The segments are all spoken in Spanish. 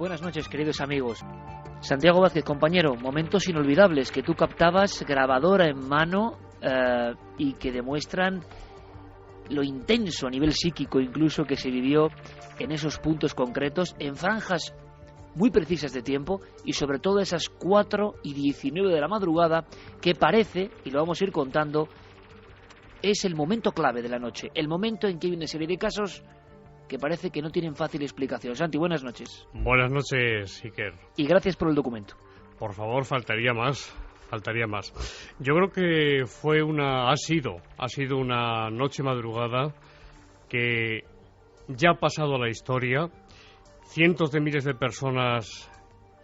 Buenas noches, queridos amigos. Santiago Vázquez, compañero, momentos inolvidables que tú captabas, grabadora en mano, y que demuestran lo intenso a nivel psíquico incluso que se vivió en esos puntos concretos, en franjas muy precisas de tiempo, y sobre todo esas 4:19 de la madrugada, que parece, y lo vamos a ir contando, es el momento clave de la noche, el momento en que hay una serie de casos que parece que no tienen fácil explicación. Santi, buenas noches. Buenas noches, Iker. Y gracias por el documento. Por favor, faltaría más. Yo creo que ha sido una noche madrugada que ya ha pasado a la historia. Cientos de miles de personas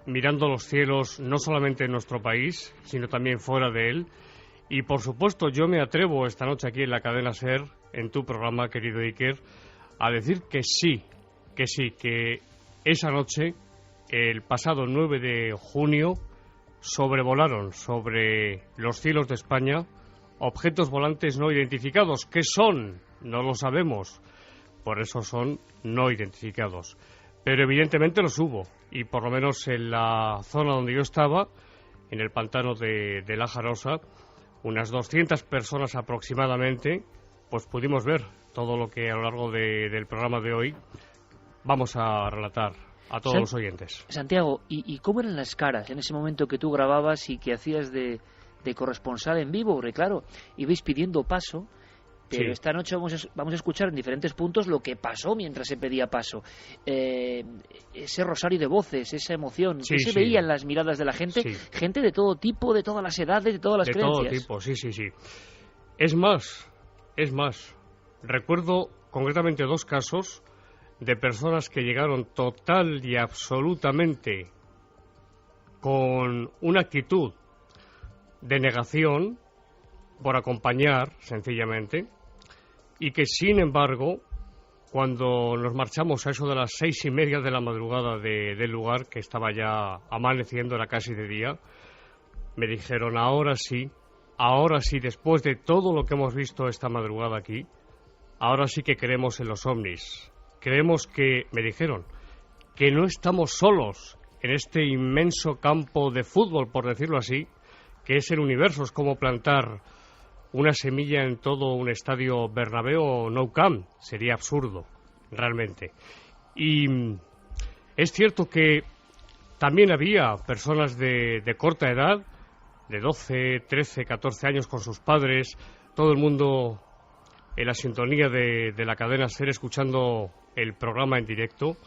mirando los cielos, no solamente en nuestro país, sino también fuera de él. Y por supuesto, yo me atrevo esta noche aquí en la cadena SER, en tu programa, querido Iker, a decir que esa noche, el pasado 9 de junio, sobrevolaron sobre los cielos de España objetos volantes no identificados. ¿Qué son? No lo sabemos. Por eso son no identificados. Pero evidentemente los hubo. Y por lo menos en la zona donde yo estaba, en el pantano de La Jarosa, unas 200 personas aproximadamente, pues pudimos ver todo lo que a lo largo del programa de hoy vamos a relatar a todos los oyentes. Santiago, ¿y cómo eran las caras en ese momento que tú grababas y que hacías de corresponsal en vivo? Porque claro, ibais pidiendo paso, pero sí. Esta noche vamos a escuchar en diferentes puntos lo que pasó mientras se pedía paso. Ese rosario de voces, esa emoción, que se veía en las miradas de la gente, gente de todo tipo, de todas las edades, de todas las creencias. De todo tipo, sí. Es más, recuerdo concretamente 2 casos de personas que llegaron total y absolutamente con una actitud de negación por acompañar, sencillamente, y que, sin embargo, cuando nos marchamos a eso de las 6:30 de la madrugada del lugar, que estaba ya amaneciendo, era casi de día, me dijeron, ahora sí, después de todo lo que hemos visto esta madrugada aquí, ahora sí que creemos en los ovnis. Creemos que, me dijeron, que no estamos solos en este inmenso campo de fútbol, por decirlo así, que es el universo. Es como plantar una semilla en todo un estadio Bernabéu o Nou Camp. Sería absurdo, realmente. Y es cierto que también había personas de corta edad, de 12, 13, 14 años con sus padres, todo el mundo en la sintonía de la cadena SER escuchando el programa en directo.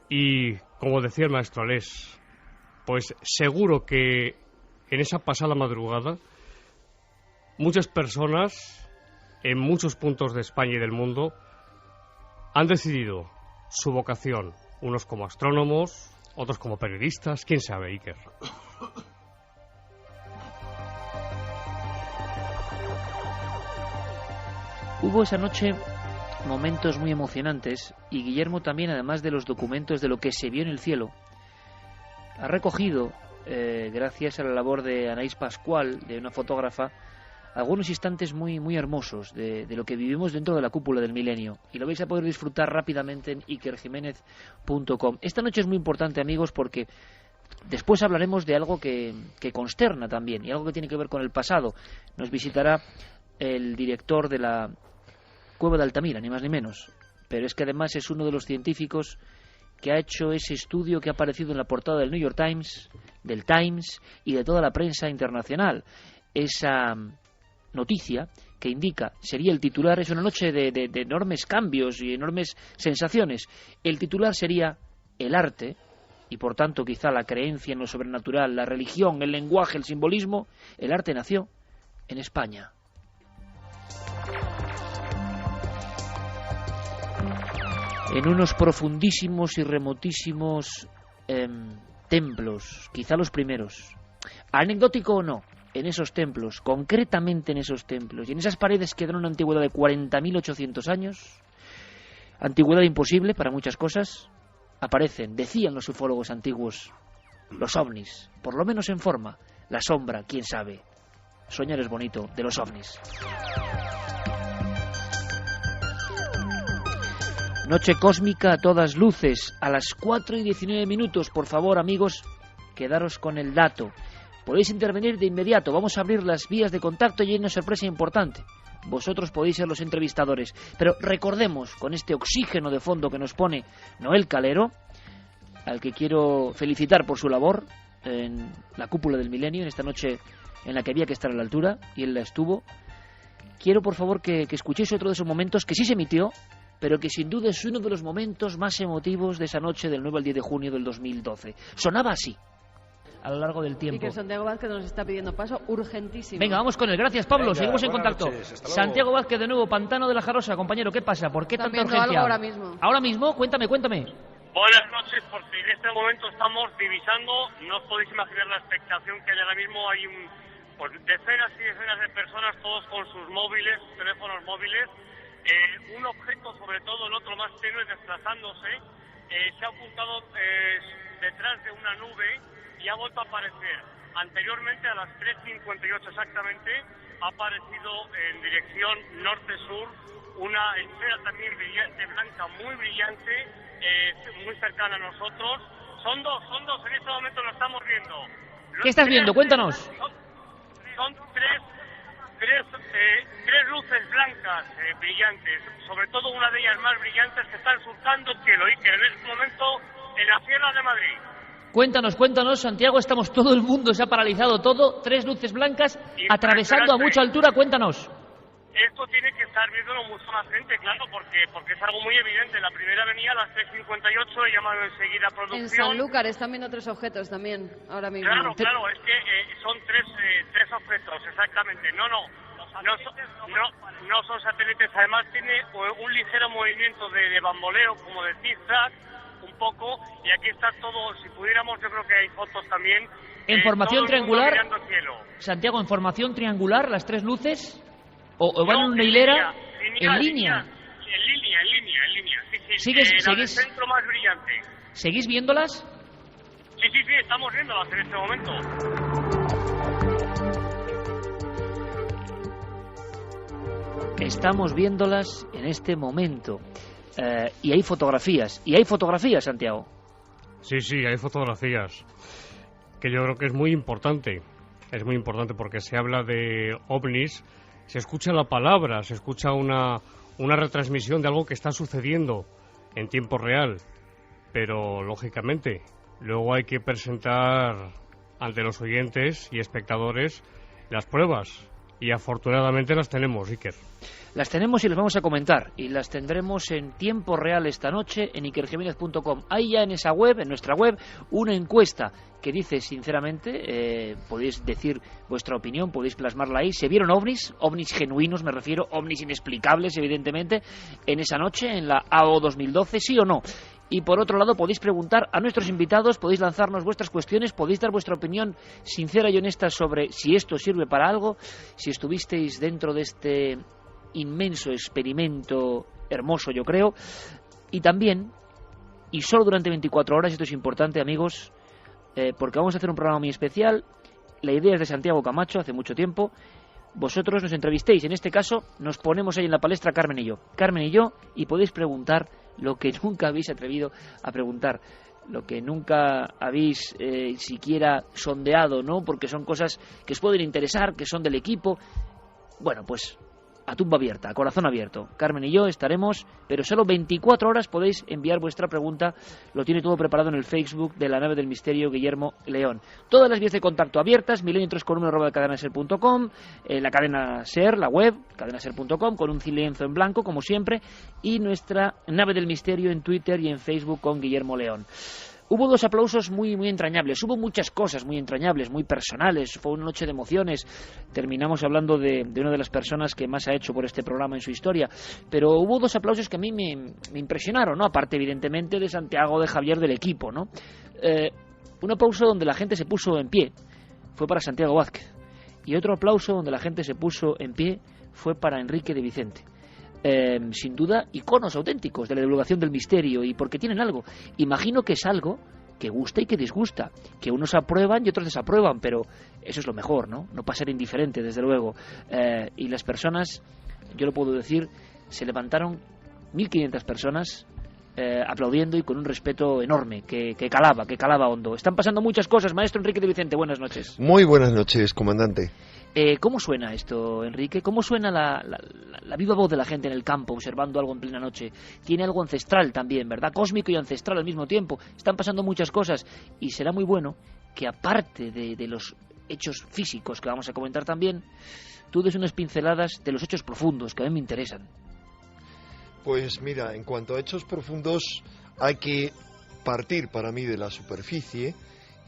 Y como decía el maestro Alés, pues seguro que en esa pasada madrugada muchas personas en muchos puntos de España y del mundo han decidido su vocación, unos como astrónomos, otros como periodistas, quién sabe, Iker. Hubo esa noche momentos muy emocionantes y Guillermo también, además de los documentos de lo que se vio en el cielo, ha recogido, gracias a la labor de Anaís Pascual, de una fotógrafa, algunos instantes muy, muy hermosos de lo que vivimos dentro de la cúpula del milenio, y lo vais a poder disfrutar rápidamente en ikerjimenez.com. Esta noche es muy importante, amigos, porque después hablaremos de algo que consterna también y algo que tiene que ver con el pasado. Nos visitará el director de la Cueva de Altamira, ni más ni menos, pero es que además es uno de los científicos que ha hecho ese estudio que ha aparecido en la portada del New York Times, del Times y de toda la prensa internacional. Esa noticia que indica, sería el titular, es una noche de enormes cambios y enormes sensaciones. El titular sería el arte, y por tanto quizá la creencia en lo sobrenatural, la religión, el lenguaje, el simbolismo. El arte nació en España. En unos profundísimos y remotísimos templos, quizá los primeros. Anecdótico o no, en esos templos, concretamente en esos templos, y en esas paredes que dan una antigüedad de 40.800 años, antigüedad imposible para muchas cosas, aparecen, decían los ufólogos antiguos, los ovnis, por lo menos en forma, la sombra, quién sabe. Soñar es bonito, de los ovnis. Noche cósmica a todas luces, a las 4:19. Por favor, amigos, quedaros con el dato. Podéis intervenir de inmediato. Vamos a abrir las vías de contacto y hay una sorpresa importante. Vosotros podéis ser los entrevistadores. Pero recordemos, con este oxígeno de fondo que nos pone Noel Calero, al que quiero felicitar por su labor en la cúpula del milenio, en esta noche en la que había que estar a la altura, y él la estuvo. Quiero, por favor, que escuchéis otro de esos momentos que sí se emitió, pero que sin duda es uno de los momentos más emotivos de esa noche del 9 al 10 de junio del 2012. Sonaba así a lo largo del tiempo. Y que Santiago Vázquez nos está pidiendo paso urgentísimo. Venga, vamos con él. Gracias, Pablo. Venga, seguimos en contacto. Santiago Vázquez de nuevo, Pantano de la Jarosa. Compañero, ¿qué pasa? ¿Por qué tanta urgencia? Algo ahora mismo. ¿Ahora mismo? Cuéntame. Buenas noches, porque en este momento estamos divisando, no os podéis imaginar la expectación que hay ahora mismo. Hay decenas y decenas de personas, todos con sus móviles, sus teléfonos móviles. Un objeto, sobre todo el otro más tenue, desplazándose, se ha ocultado detrás de una nube y ha vuelto a aparecer. Anteriormente, a las 3:58 exactamente, ha aparecido en dirección norte-sur una esfera también brillante, blanca, muy brillante, muy cercana a nosotros. Son dos, en este momento lo estamos viendo. ¿Qué estás viendo? Cuéntanos. Son tres luces blancas brillantes, sobre todo una de ellas más brillantes, que están surcando el cielo, y que en este momento en la Sierra de Madrid. Cuéntanos, Santiago, estamos todo el mundo, se ha paralizado todo, 3 luces blancas atravesando a mucha altura, cuéntanos. Esto tiene que estar viéndolo mucha más gente, claro, porque es algo muy evidente. La primera venía a las 3:58, he llamado enseguida a producción. En Sanlúcar están viendo 3 objetos también, ahora mismo. Claro, es que son tres objetos, exactamente. No son satélites, además tiene un ligero movimiento de bamboleo, como de zigzag, un poco, y aquí está todo. Si pudiéramos, yo creo que hay fotos también. En formación triangular, Santiago, en formación triangular, las 3 luces, o van en una hilera, en línea. En línea. Sí. ¿Seguís? El centro más brillante. ¿Seguís viéndolas? Sí, estamos viéndolas en este momento. Estamos viéndolas en este momento. Y hay fotografías, Santiago. Sí, hay fotografías, que yo creo que es muy importante porque se habla de ovnis, se escucha la palabra, se escucha una retransmisión de algo que está sucediendo en tiempo real, pero lógicamente luego hay que presentar ante los oyentes y espectadores las pruebas, y afortunadamente las tenemos, Iker. Las tenemos y las vamos a comentar, y las tendremos en tiempo real esta noche en ikerjimenez.com. Hay ya en esa web, en nuestra web, una encuesta que dice sinceramente, podéis decir vuestra opinión, podéis plasmarla ahí. ¿Se vieron ovnis genuinos, me refiero, ovnis inexplicables, evidentemente, en esa noche, en la AO 2012, sí o no? Y por otro lado, podéis preguntar a nuestros invitados, podéis lanzarnos vuestras cuestiones, podéis dar vuestra opinión sincera y honesta sobre si esto sirve para algo, si estuvisteis dentro de este inmenso experimento hermoso, yo creo. Y también, y solo durante 24 horas, esto es importante, amigos, porque vamos a hacer un programa muy especial. La idea es de Santiago Camacho, hace mucho tiempo. Vosotros nos entrevistéis, en este caso nos ponemos ahí en la palestra Carmen y yo, y podéis preguntar lo que nunca habéis atrevido a preguntar, lo que nunca habéis siquiera sondeado, ¿no? Porque son cosas que os pueden interesar, que son del equipo. Bueno, pues a tumba abierta, a corazón abierto. Carmen y yo estaremos, pero solo 24 horas podéis enviar vuestra pregunta. Lo tiene todo preparado en el Facebook de la nave del misterio Guillermo León. Todas las vías de contacto abiertas, milenio3con1@cadenaser.com, la cadena Ser, la web, cadenaser.com, con un lienzo en blanco, como siempre, y nuestra nave del misterio en Twitter y en Facebook con Guillermo León. Hubo 2 aplausos muy entrañables, hubo muchas cosas muy entrañables, muy personales, fue una noche de emociones. Terminamos hablando de una de las personas que más ha hecho por este programa en su historia, pero hubo 2 aplausos que a mí me impresionaron, ¿no? Aparte, evidentemente, de Santiago, de Javier, del equipo, ¿no? Un aplauso donde la gente se puso en pie, fue para Santiago Vázquez, y otro aplauso donde la gente se puso en pie fue para Enrique de Vicente. Sin duda, iconos auténticos de la divulgación del misterio, y porque tienen algo. Imagino que es algo que gusta y que disgusta, que unos aprueban y otros desaprueban, pero eso es lo mejor, ¿no? No pasar indiferente, desde luego. Y las personas, yo lo puedo decir, se levantaron 1.500 personas aplaudiendo y con un respeto enorme, que calaba hondo. Están pasando muchas cosas. Maestro Enrique de Vicente, buenas noches. Muy buenas noches, comandante. ¿Cómo suena esto, Enrique? ¿Cómo suena la viva voz de la gente en el campo, observando algo en plena noche? Tiene algo ancestral también, ¿verdad? Cósmico y ancestral al mismo tiempo. Están pasando muchas cosas y será muy bueno que, aparte de los hechos físicos que vamos a comentar también, tú des unas pinceladas de los hechos profundos que a mí me interesan. Pues mira, en cuanto a hechos profundos, hay que partir para mí de la superficie,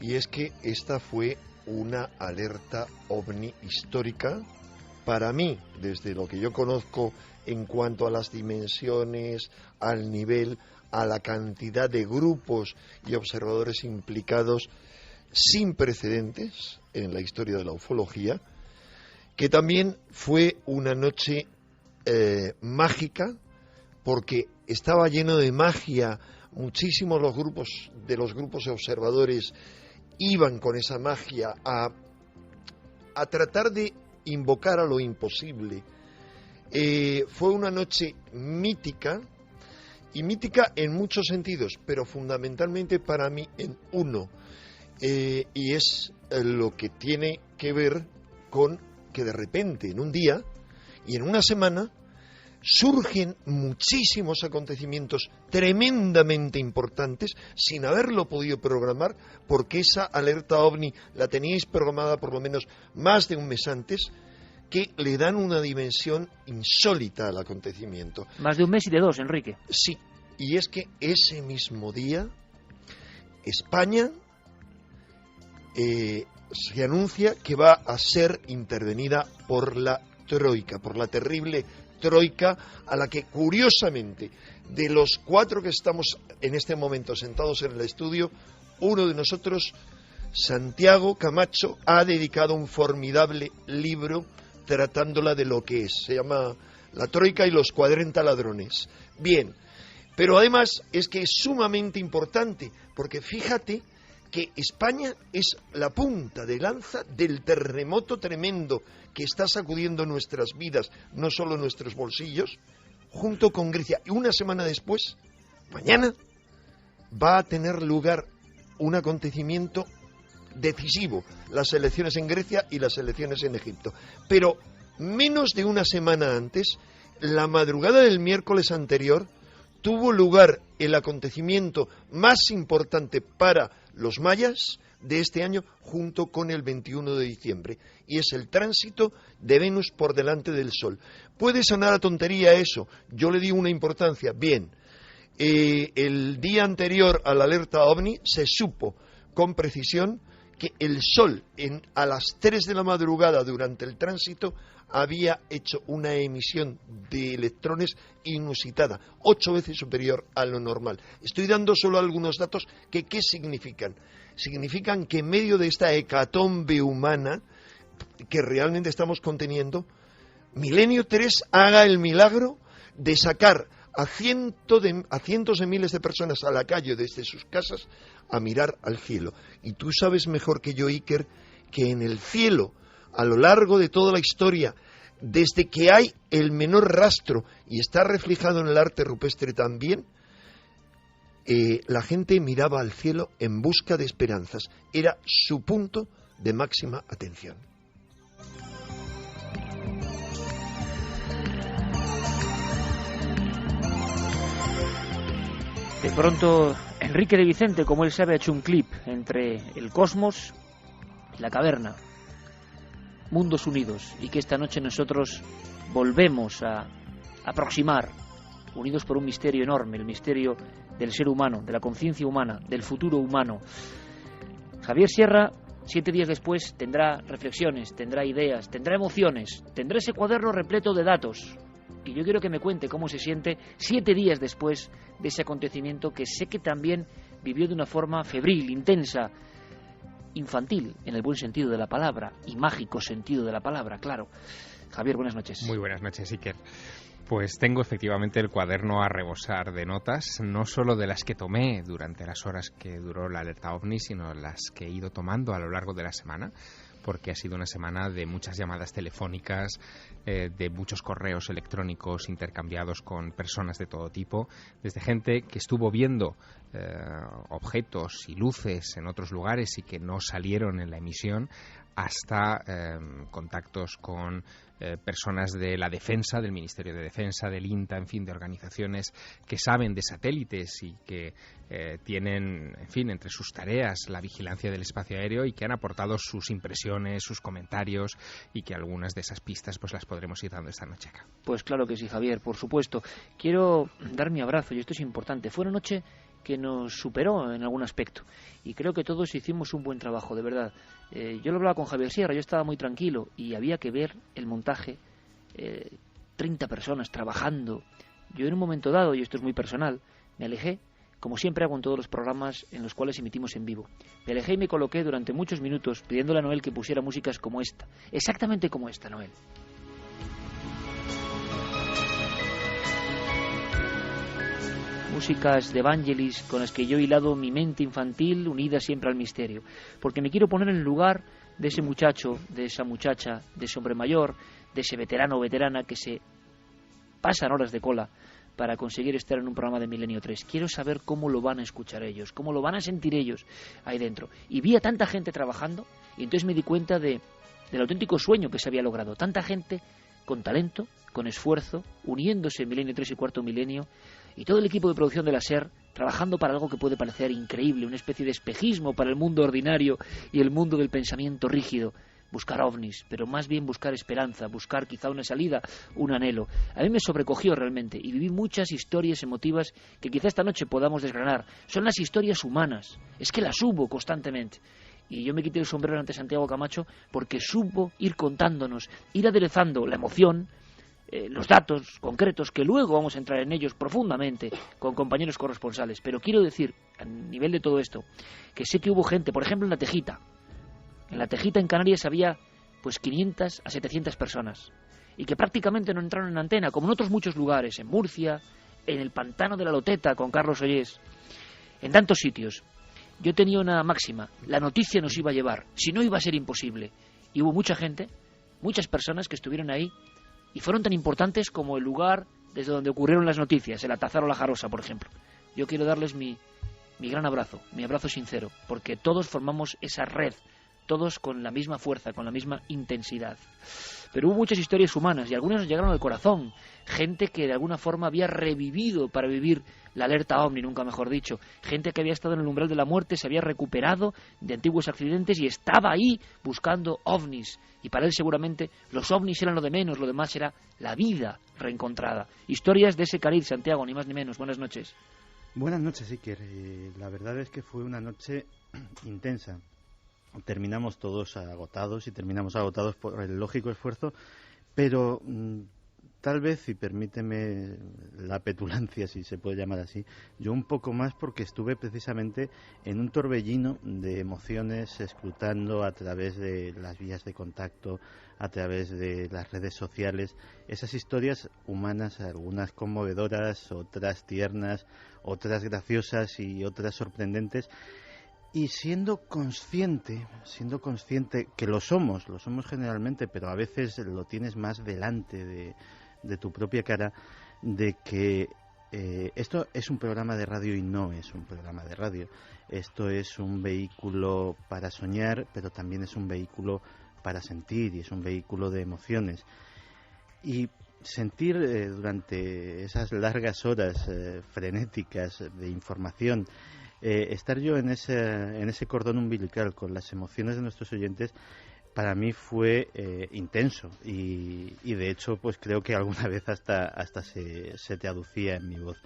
y es que esta fue una alerta ovni histórica para mí, desde lo que yo conozco en cuanto a las dimensiones, al nivel, a la cantidad de grupos y observadores implicados, sin precedentes en la historia de la ufología, que también fue una noche mágica, porque estaba lleno de magia. Muchísimos los grupos de observadores iban con esa magia a tratar de invocar a lo imposible. Fue una noche mítica, y mítica en muchos sentidos, pero fundamentalmente para mí en uno, y es lo que tiene que ver con que de repente, en un día y en una semana, surgen muchísimos acontecimientos tremendamente importantes sin haberlo podido programar, porque esa alerta ovni la teníais programada por lo menos más de un mes antes, que le dan una dimensión insólita al acontecimiento. Más de un mes y de dos, Enrique. Sí, y es que ese mismo día España se anuncia que va a ser intervenida por la Troika, por la terrible Troika, a la que, curiosamente, de los 4 que estamos en este momento sentados en el estudio, uno de nosotros, Santiago Camacho, ha dedicado un formidable libro tratándola de lo que es. Se llama La Troika y los 40 ladrones. Bien, pero además es que es sumamente importante, porque fíjate que España es la punta de lanza del terremoto tremendo que está sacudiendo nuestras vidas, no solo nuestros bolsillos, junto con Grecia. Y una semana después, mañana, va a tener lugar un acontecimiento decisivo, las elecciones en Grecia y las elecciones en Egipto. Pero menos de una semana antes, la madrugada del miércoles anterior, tuvo lugar el acontecimiento más importante para los mayas de este año, junto con el 21 de diciembre, y es el tránsito de Venus por delante del Sol. Puede sonar a tontería eso, yo le digo una importancia. Bien, el día anterior a la alerta OVNI se supo con precisión que el Sol a las 3 de la madrugada durante el tránsito había hecho una emisión de electrones inusitada, 8 veces superior a lo normal. Estoy dando solo algunos datos que ¿qué significan? Significan que en medio de esta hecatombe humana que realmente estamos conteniendo, Milenio 3 haga el milagro de sacar a cientos de miles de personas a la calle desde sus casas a mirar al cielo. Y tú sabes mejor que yo, Iker, que en el cielo, a lo largo de toda la historia, desde que hay el menor rastro, y está reflejado en el arte rupestre también, la gente miraba al cielo en busca de esperanzas. Era su punto de máxima atención. De pronto, Enrique de Vicente, como él sabe, ha hecho un clip entre el cosmos y la caverna. Mundos unidos, y que esta noche nosotros volvemos a aproximar, unidos por un misterio enorme, el misterio del ser humano, de la conciencia humana, del futuro humano. Javier Sierra, 7 días después, tendrá reflexiones, tendrá ideas, tendrá emociones, tendrá ese cuaderno repleto de datos. Y yo quiero que me cuente cómo se siente 7 días después de ese acontecimiento que sé que también vivió de una forma febril, intensa, infantil, en el buen sentido de la palabra, y mágico sentido de la palabra, claro. Javier, buenas noches. Muy buenas noches, Iker. Pues tengo efectivamente el cuaderno a rebosar de notas, no solo de las que tomé durante las horas que duró la alerta OVNI, sino las que he ido tomando a lo largo de la semana, porque ha sido una semana de muchas llamadas telefónicas, de muchos correos electrónicos intercambiados con personas de todo tipo, desde gente que estuvo viendo objetos y luces en otros lugares y que no salieron en la emisión, hasta contactos con personas de la defensa, del Ministerio de Defensa, del INTA, en fin, de organizaciones que saben de satélites y que tienen, en fin, entre sus tareas la vigilancia del espacio aéreo y que han aportado sus impresiones, sus comentarios, y que algunas de esas pistas pues las podremos ir dando esta noche acá. Pues claro que sí, Javier, por supuesto. Quiero dar mi abrazo, y esto es importante. Fue una noche que nos superó en algún aspecto, y creo que todos hicimos un buen trabajo, de verdad. Yo lo hablaba con Javier Sierra, yo estaba muy tranquilo y había que ver el montaje, 30 personas trabajando. Yo en un momento dado, y esto es muy personal, me alejé, como siempre hago en todos los programas en los cuales emitimos en vivo. Me alejé y me coloqué durante muchos minutos pidiéndole a Noel que pusiera músicas como esta, exactamente como esta, Noel. Músicas de Vangelis con las que yo he hilado mi mente infantil unida siempre al misterio, porque me quiero poner en el lugar de ese muchacho, de esa muchacha, de ese hombre mayor, de ese veterano o veterana que se pasan horas de cola para conseguir estar en un programa de Milenio 3. Quiero saber cómo lo van a escuchar ellos, cómo lo van a sentir ellos ahí dentro. Y vi a tanta gente trabajando, y entonces me di cuenta del auténtico sueño que se había logrado. Tanta gente con talento, con esfuerzo, uniéndose en Milenio 3 y Cuarto Milenio, y todo el equipo de producción de la SER trabajando para algo que puede parecer increíble, una especie de espejismo para el mundo ordinario y el mundo del pensamiento rígido. Buscar ovnis, pero más bien buscar esperanza, buscar quizá una salida, un anhelo. A mí me sobrecogió realmente y viví muchas historias emotivas que quizá esta noche podamos desgranar. Son las historias humanas, es que las hubo constantemente. Y yo me quité el sombrero ante Santiago Camacho porque supo ir contándonos, ir aderezando la emoción, los datos concretos, que luego vamos a entrar en ellos profundamente con compañeros corresponsales. Pero quiero decir, a nivel de todo esto, que sé que hubo gente, por ejemplo en La Tejita. En La Tejita, en Canarias, había pues 500 a 700 personas, y que prácticamente no entraron en antena, como en otros muchos lugares, en Murcia, en el pantano de la Loteta con Carlos Ollés, en tantos sitios. Yo tenía una máxima: la noticia nos iba a llevar, si no iba a ser imposible. Y hubo mucha gente, muchas personas que estuvieron ahí y fueron tan importantes como el lugar desde donde ocurrieron las noticias, el Atazar o la Jarosa, por ejemplo. Yo quiero darles mi gran abrazo, mi abrazo sincero, porque todos formamos esa red, todos con la misma fuerza, con la misma intensidad. Pero hubo muchas historias humanas y algunas nos llegaron al corazón. Gente que de alguna forma había revivido para vivir la alerta OVNI, nunca mejor dicho. Gente que había estado en el umbral de la muerte, se había recuperado de antiguos accidentes y estaba ahí buscando ovnis. Y para él seguramente los ovnis eran lo de menos, lo demás era la vida reencontrada. Historias de ese cariz, Santiago, ni más ni menos. Buenas noches. Buenas noches, Iker. La verdad es que fue una noche intensa. Terminamos todos agotados y terminamos agotados por el lógico esfuerzo, pero tal vez, y permíteme la petulancia, si se puede llamar así, yo un poco más porque estuve precisamente en un torbellino de emociones, escrutando a través de las vías de contacto, a través de las redes sociales, esas historias humanas, algunas conmovedoras, otras tiernas, otras graciosas y otras sorprendentes. Y siendo consciente que lo somos generalmente, pero a veces lo tienes más delante de tu propia cara, de que esto es un programa de radio y no es un programa de radio. Esto es un vehículo para soñar, pero también es un vehículo para sentir y es un vehículo de emociones. Y sentir durante esas largas horas frenéticas de información, estar yo en ese cordón umbilical con las emociones de nuestros oyentes, para mí fue intenso y de hecho pues creo que alguna vez hasta se traducía en mi voz.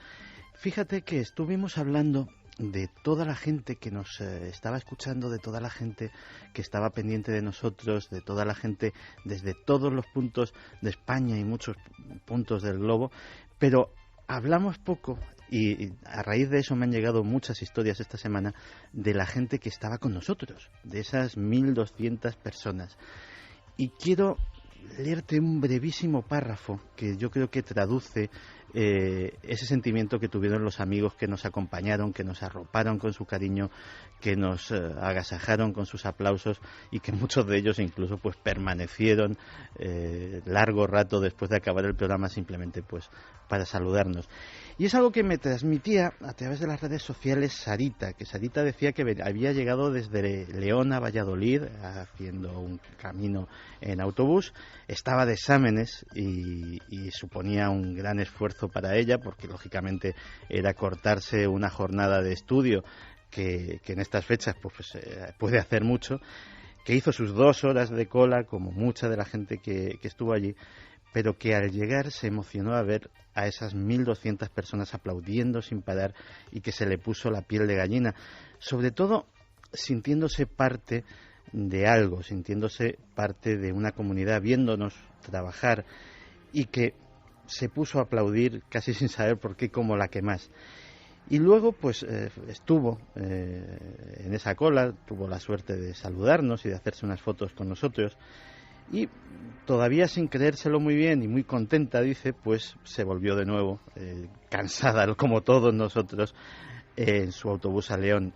Fíjate que estuvimos hablando de toda la gente que nos estaba escuchando, de toda la gente que estaba pendiente de nosotros, de toda la gente desde todos los puntos de España y muchos puntos del globo, pero hablamos poco. Y a raíz de eso me han llegado muchas historias esta semana de la gente que estaba con nosotros, de esas 1.200 personas. Y quiero leerte un brevísimo párrafo que yo creo que traduce ese sentimiento que tuvieron los amigos que nos acompañaron, que nos arroparon con su cariño, que nos agasajaron con sus aplausos y que muchos de ellos incluso pues permanecieron largo rato después de acabar el programa simplemente pues para saludarnos. Y es algo que me transmitía a través de las redes sociales Sarita, que Sarita decía que había llegado desde León a Valladolid haciendo un camino en autobús, estaba de exámenes y suponía un gran esfuerzo para ella porque lógicamente era cortarse una jornada de estudio que en estas fechas pues puede hacer mucho, que hizo sus 2 horas de cola como mucha de la gente que estuvo allí, pero que al llegar se emocionó a ver a esas 1.200 personas aplaudiendo sin parar y que se le puso la piel de gallina, sobre todo sintiéndose parte de algo, sintiéndose parte de una comunidad, viéndonos trabajar, y que se puso a aplaudir casi sin saber por qué, como la que más. Y luego pues estuvo en esa cola, tuvo la suerte de saludarnos y de hacerse unas fotos con nosotros, y todavía sin creérselo muy bien y muy contenta, dice, pues se volvió de nuevo cansada, como todos nosotros, en su autobús a León.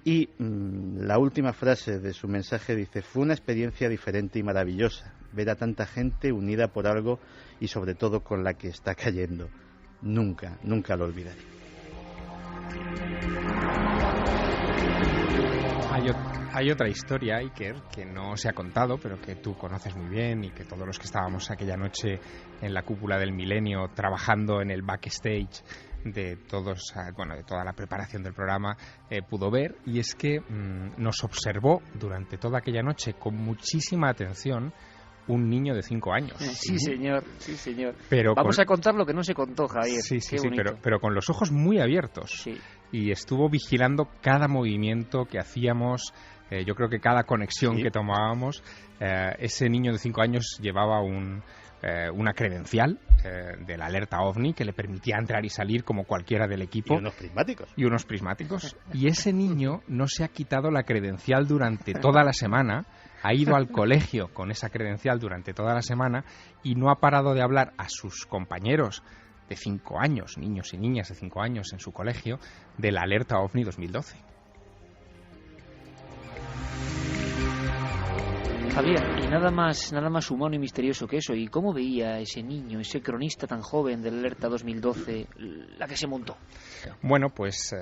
Y la última frase de su mensaje dice: fue una experiencia diferente y maravillosa, ver a tanta gente unida por algo y sobre todo con la que está cayendo. Nunca, nunca lo olvidaré. Hay otra historia, Iker, que no se ha contado, pero que tú conoces muy bien y que todos los que estábamos aquella noche en la cúpula del milenio trabajando en el backstage de toda la preparación del programa pudo ver, y es que nos observó durante toda aquella noche con muchísima atención un niño de 5 años. Sí, señor, sí, señor. Pero vamos a contar lo que no se contó, Javier. Sí, pero con los ojos muy abiertos. Sí. Y estuvo vigilando cada movimiento que hacíamos, yo creo que cada conexión que tomábamos. Ese niño de 5 años llevaba una credencial de la alerta OVNI que le permitía entrar y salir como cualquiera del equipo. Y unos prismáticos. Y ese niño no se ha quitado la credencial durante toda la semana. Ha ido al colegio con esa credencial durante toda la semana y no ha parado de hablar a sus compañeros de 5 años, niños y niñas de 5 años en su colegio, de la alerta OVNI 2012. Javier, y nada más humano y misterioso que eso. ¿Y cómo veía ese niño, ese cronista tan joven de la alerta 2012, la que se montó? Bueno, pues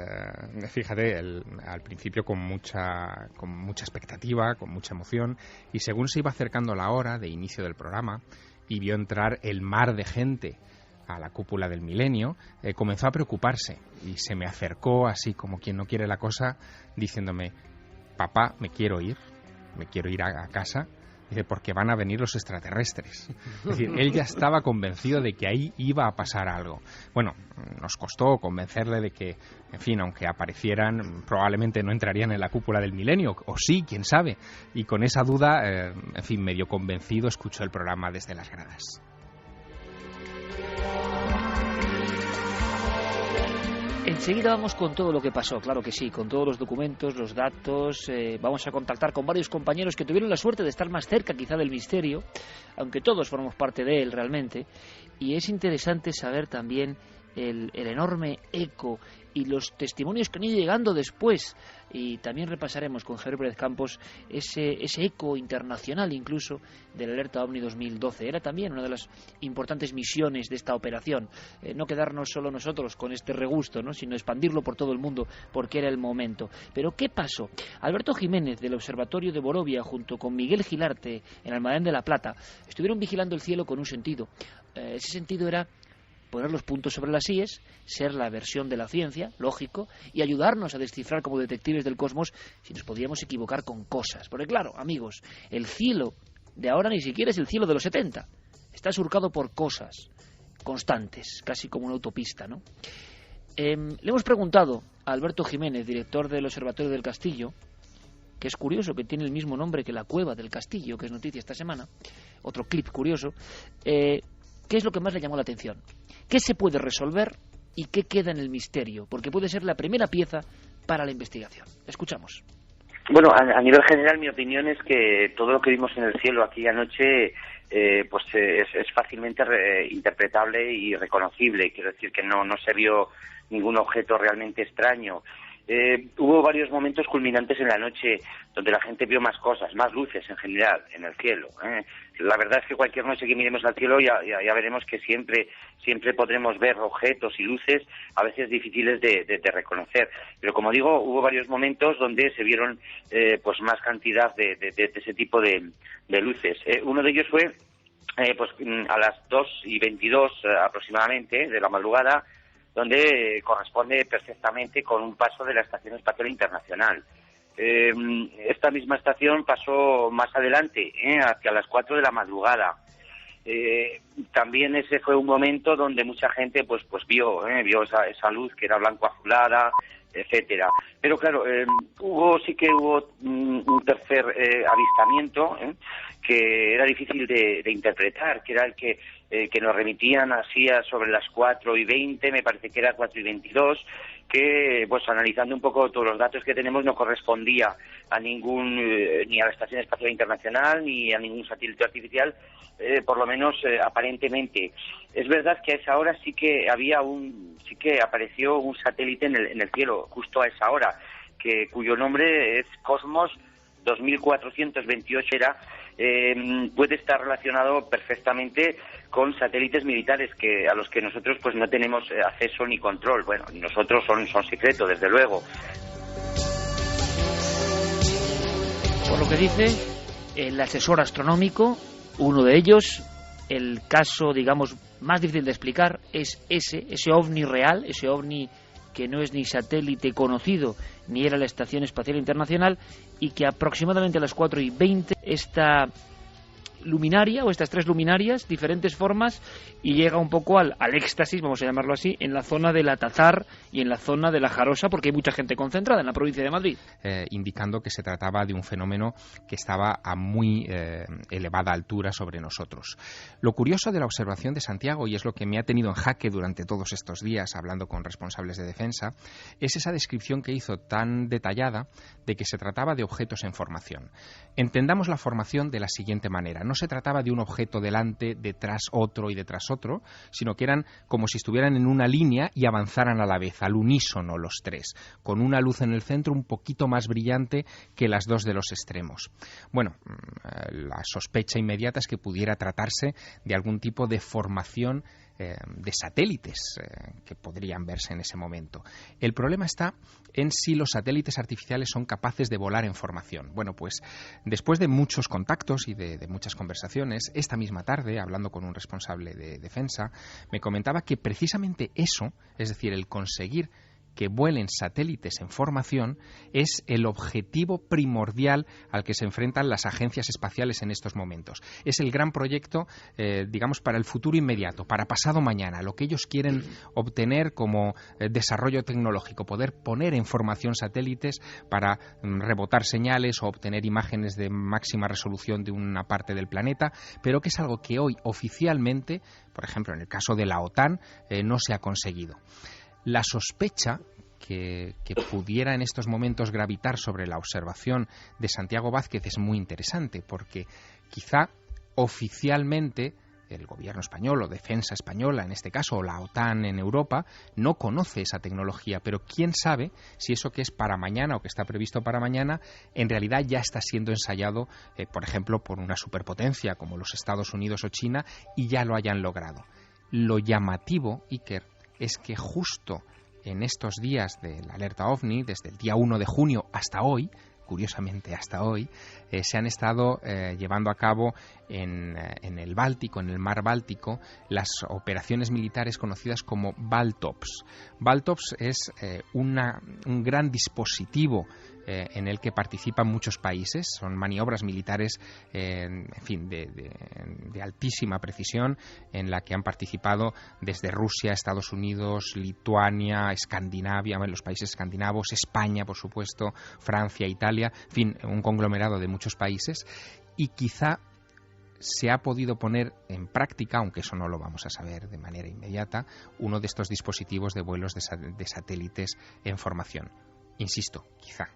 fíjate, al principio con mucha expectativa, con mucha emoción, y según se iba acercando la hora de inicio del programa y vio entrar el mar de gente a la cúpula del milenio, comenzó a preocuparse y se me acercó así como quien no quiere la cosa, diciéndome: papá, me quiero ir a casa, dice, porque van a venir los extraterrestres. Es decir, él ya estaba convencido de que ahí iba a pasar algo. Bueno, nos costó convencerle de que, en fin, aunque aparecieran, probablemente no entrarían en la cúpula del milenio, o sí, quién sabe. Y con esa duda, en fin, medio convencido, escuchó el programa desde las gradas. Enseguida vamos con todo lo que pasó, claro que sí, con todos los documentos, los datos. Vamos a contactar con varios compañeros que tuvieron la suerte de estar más cerca quizá del misterio, aunque todos formamos parte de él realmente. Y es interesante saber también el enorme eco y los testimonios que han ido llegando después. Y también repasaremos con Javier Pérez Campos ese eco internacional incluso de la alerta OVNI 2012. Era también una de las importantes misiones de esta operación. No quedarnos solo nosotros con este regusto, ¿no?, sino expandirlo por todo el mundo porque era el momento. Pero ¿qué pasó? Alberto Jiménez del Observatorio de Borovia junto con Miguel Gilarte en Almadén de la Plata estuvieron vigilando el cielo con un sentido. Ese sentido era poner los puntos sobre las íes, ser la versión de la ciencia, lógico, y ayudarnos a descifrar como detectives del cosmos si nos podíamos equivocar con cosas. Porque claro, amigos, el cielo de ahora ni siquiera es el cielo de los 70. Está surcado por cosas constantes, casi como una autopista, ¿no? Le hemos preguntado a Alberto Jiménez, director del Observatorio del Castillo, que es curioso que tiene el mismo nombre que la Cueva del Castillo, que es noticia esta semana, otro clip curioso, ¿qué es lo que más le llamó la atención? ¿Qué se puede resolver y qué queda en el misterio? Porque puede ser la primera pieza para la investigación. Escuchamos. Bueno, a nivel general mi opinión es que todo lo que vimos en el cielo aquella noche pues es fácilmente interpretable y reconocible. Quiero decir que no se vio ningún objeto realmente extraño. Hubo varios momentos culminantes en la noche donde la gente vio más cosas, más luces en general en el cielo. La verdad es que cualquier noche que miremos al cielo ya veremos que siempre podremos ver objetos y luces a veces difíciles de reconocer. Pero como digo, hubo varios momentos donde se vieron pues más cantidad de ese tipo de luces. Uno de ellos fue pues a las 2:22 aproximadamente de la madrugada, donde corresponde perfectamente con un paso de la Estación Espacial Internacional. Esta misma estación pasó más adelante, hacia las 4 de la madrugada. También ese fue un momento donde mucha gente pues vio esa luz que era blanco-azulada, etcétera. Pero claro, sí que hubo un tercer avistamiento que era difícil de interpretar, que era el que nos remitían así sobre las 4:20, me parece que era 4:22, que pues analizando un poco todos los datos que tenemos no correspondía a ni a la Estación Espacial Internacional ni a ningún satélite artificial, por lo menos aparentemente. Es verdad que a esa hora sí que apareció un satélite en el cielo justo a esa hora, cuyo nombre es Cosmos 2428 puede estar relacionado perfectamente con satélites militares a los que nosotros pues no tenemos acceso ni control. Bueno, nosotros son secretos, desde luego. Por lo que dice el asesor astronómico, uno de ellos, el caso, digamos, más difícil de explicar es ese ovni real, ese ovni que no es ni satélite conocido, ni era la Estación Espacial Internacional, y que aproximadamente a las 4:20 esta luminaria, o estas tres luminarias, diferentes formas, y llega un poco al éxtasis, vamos a llamarlo así, en la zona del Atazar y en la zona de la Jarosa, porque hay mucha gente concentrada en la provincia de Madrid. Indicando que se trataba de un fenómeno que estaba a muy elevada altura sobre nosotros. Lo curioso de la observación de Santiago, y es lo que me ha tenido en jaque durante todos estos días hablando con responsables de defensa, es esa descripción que hizo tan detallada de que se trataba de objetos en formación. Entendamos la formación de la siguiente manera. No se trataba de un objeto delante, detrás otro y detrás otro, sino que eran como si estuvieran en una línea y avanzaran a la vez, al unísono los tres, con una luz en el centro un poquito más brillante que las dos de los extremos. Bueno, la sospecha inmediata es que pudiera tratarse de algún tipo de formación de satélites que podrían verse en ese momento. El problema está en si los satélites artificiales son capaces de volar en formación. Bueno, pues después de muchos contactos y de muchas conversaciones, esta misma tarde, hablando con un responsable de defensa, me comentaba que precisamente eso, es decir, el conseguir que vuelen satélites en formación, es el objetivo primordial al que se enfrentan las agencias espaciales en estos momentos. Es el gran proyecto, digamos, para el futuro inmediato, para pasado mañana, lo que ellos quieren obtener como desarrollo tecnológico, poder poner en formación satélites para rebotar señales o obtener imágenes de máxima resolución de una parte del planeta, pero que es algo que hoy oficialmente, por ejemplo, en el caso de la OTAN, no se ha conseguido. La sospecha que pudiera en estos momentos gravitar sobre la observación de Santiago Vázquez es muy interesante, porque quizá oficialmente el gobierno español o defensa española, en este caso, o la OTAN en Europa, no conoce esa tecnología, pero quién sabe si eso que es para mañana o que está previsto para mañana, en realidad ya está siendo ensayado, por ejemplo, por una superpotencia como los Estados Unidos o China, y ya lo hayan logrado. Lo llamativo, Iker, es que justo en estos días de la alerta OVNI, desde el día 1 de junio hasta hoy, curiosamente hasta hoy, se han estado llevando a cabo en el Báltico, en el mar Báltico, las operaciones militares conocidas como Baltops. Baltops es un gran dispositivo en el que participan muchos países. Son maniobras militares, en fin, de altísima precisión, en la que han participado desde Rusia, Estados Unidos, Lituania, Escandinavia, los países escandinavos, España, por supuesto, Francia, Italia, en fin, un conglomerado de muchos países, y quizá se ha podido poner en práctica, aunque eso no lo vamos a saber de manera inmediata, uno de estos dispositivos de vuelos de satélites en formación. Insisto, quizá.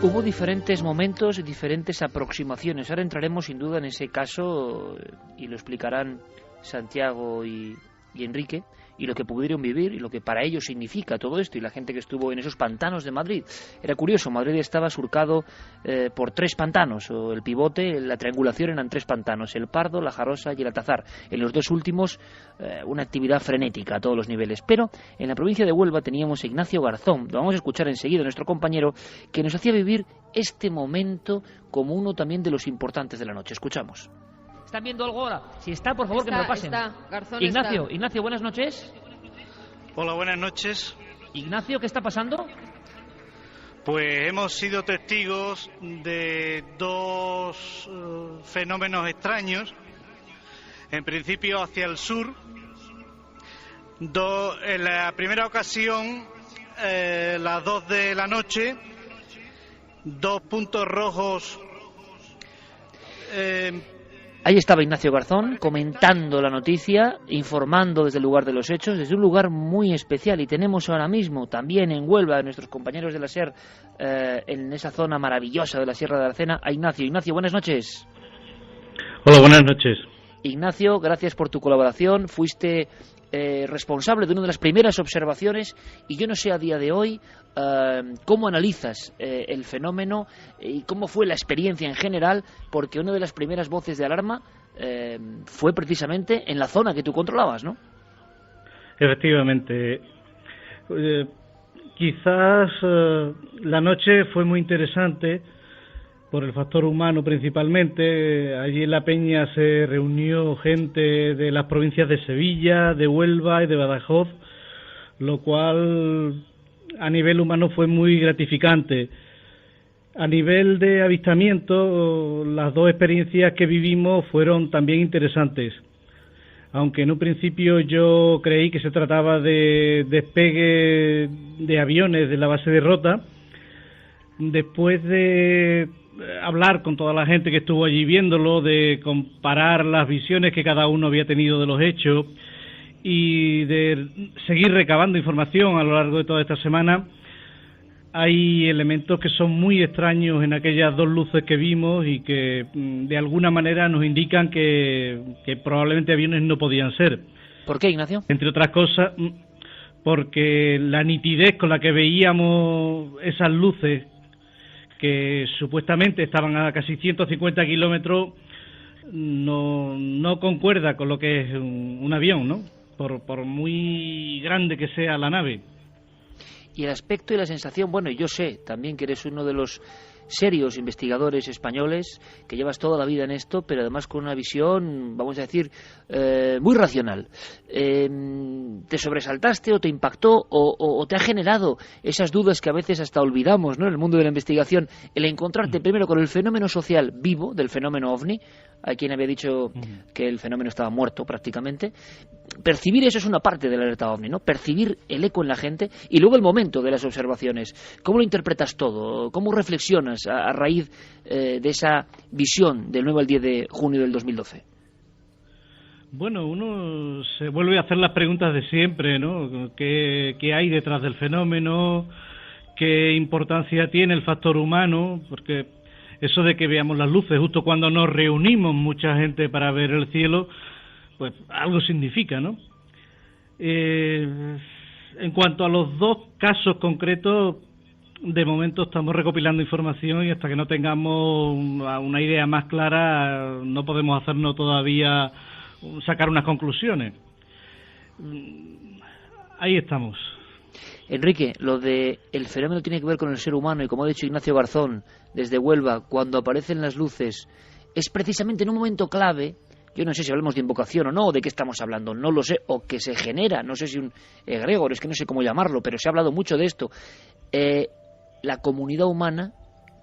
Hubo diferentes momentos y diferentes aproximaciones. Ahora entraremos sin duda en ese caso y lo explicarán Santiago y Enrique, y lo que pudieron vivir y lo que para ellos significa todo esto, y la gente que estuvo en esos pantanos de Madrid. Era curioso, Madrid estaba surcado por 3 pantanos, o el pivote, la triangulación eran 3 pantanos, el Pardo, la Jarosa y el Altazar. En los 2 últimos una actividad frenética a todos los niveles. Pero en la provincia de Huelva teníamos a Ignacio Garzón, lo vamos a escuchar enseguida, nuestro compañero, que nos hacía vivir este momento como uno también de los importantes de la noche. Escuchamos. ¿Están viendo algo ahora? Si está, por favor, que me lo pasen. Garzón Ignacio, está. Ignacio, buenas noches. Hola, buenas noches. Ignacio, ¿qué está pasando? Pues hemos sido testigos de 2 fenómenos extraños. En principio hacia el sur. En la primera ocasión, las 2 de la noche, 2 puntos rojos. Ahí estaba Ignacio Garzón comentando la noticia, informando desde el lugar de los hechos, desde un lugar muy especial. Y tenemos ahora mismo también en Huelva a nuestros compañeros de la SER, en esa zona maravillosa de la Sierra de Aracena, a Ignacio. Ignacio, buenas noches. Hola, buenas noches. Ignacio, gracias por tu colaboración. Fuiste responsable de una de las primeras observaciones, y yo no sé a día de hoy cómo analizas el fenómeno y cómo fue la experiencia en general, porque una de las primeras voces de alarma fue precisamente en la zona que tú controlabas, ¿no? Efectivamente. Quizás la noche fue muy interesante por el factor humano principalmente. Allí en La Peña se reunió gente de las provincias de Sevilla, de Huelva y de Badajoz, lo cual a nivel humano fue muy gratificante. A nivel de avistamiento, las 2 experiencias que vivimos fueron también interesantes. Aunque en un principio yo creí que se trataba de despegue de aviones de la base de Rota, después de hablar con toda la gente que estuvo allí viéndolo, de comparar las visiones que cada uno había tenido de los hechos y de seguir recabando información a lo largo de toda esta semana, hay elementos que son muy extraños en aquellas 2 luces que vimos y que de alguna manera nos indican que probablemente aviones no podían ser. ¿Por qué, Ignacio? Entre otras cosas, porque la nitidez con la que veíamos esas luces, que supuestamente estaban a casi 150 kilómetros, no concuerda con lo que es un avión, ¿no? Por muy grande que sea la nave. Y el aspecto y la sensación, bueno, yo sé también que eres uno de los serios investigadores españoles, que llevas toda la vida en esto, pero además con una visión, vamos a decir, muy racional. ¿Te sobresaltaste o te impactó o te ha generado esas dudas que a veces hasta olvidamos, ¿no?, en el mundo de la investigación, el encontrarte primero con el fenómeno social vivo del fenómeno OVNI? Hay quien había dicho que el fenómeno estaba muerto prácticamente. Percibir eso es una parte de la alerta OVNI, ¿no? Percibir el eco en la gente y luego el momento de las observaciones. ¿Cómo lo interpretas todo? ¿Cómo reflexionas a raíz de esa visión del 9 al 10 de junio del 2012? Bueno, uno se vuelve a hacer las preguntas de siempre, ¿no? ¿Qué hay detrás del fenómeno? ¿Qué importancia tiene el factor humano? Porque eso de que veamos las luces justo cuando nos reunimos mucha gente para ver el cielo, pues algo significa, ¿no? En cuanto a los 2 casos concretos, de momento estamos recopilando información y hasta que no tengamos una idea más clara no podemos hacernos todavía sacar unas conclusiones. Ahí estamos. Enrique, lo de el fenómeno tiene que ver con el ser humano y como ha dicho Ignacio Garzón desde Huelva, cuando aparecen las luces es precisamente en un momento clave. Yo no sé si hablamos de invocación o no, o de qué estamos hablando, no lo sé, o que se genera, no sé si un egregor, es que no sé cómo llamarlo, pero se ha hablado mucho de esto. La comunidad humana,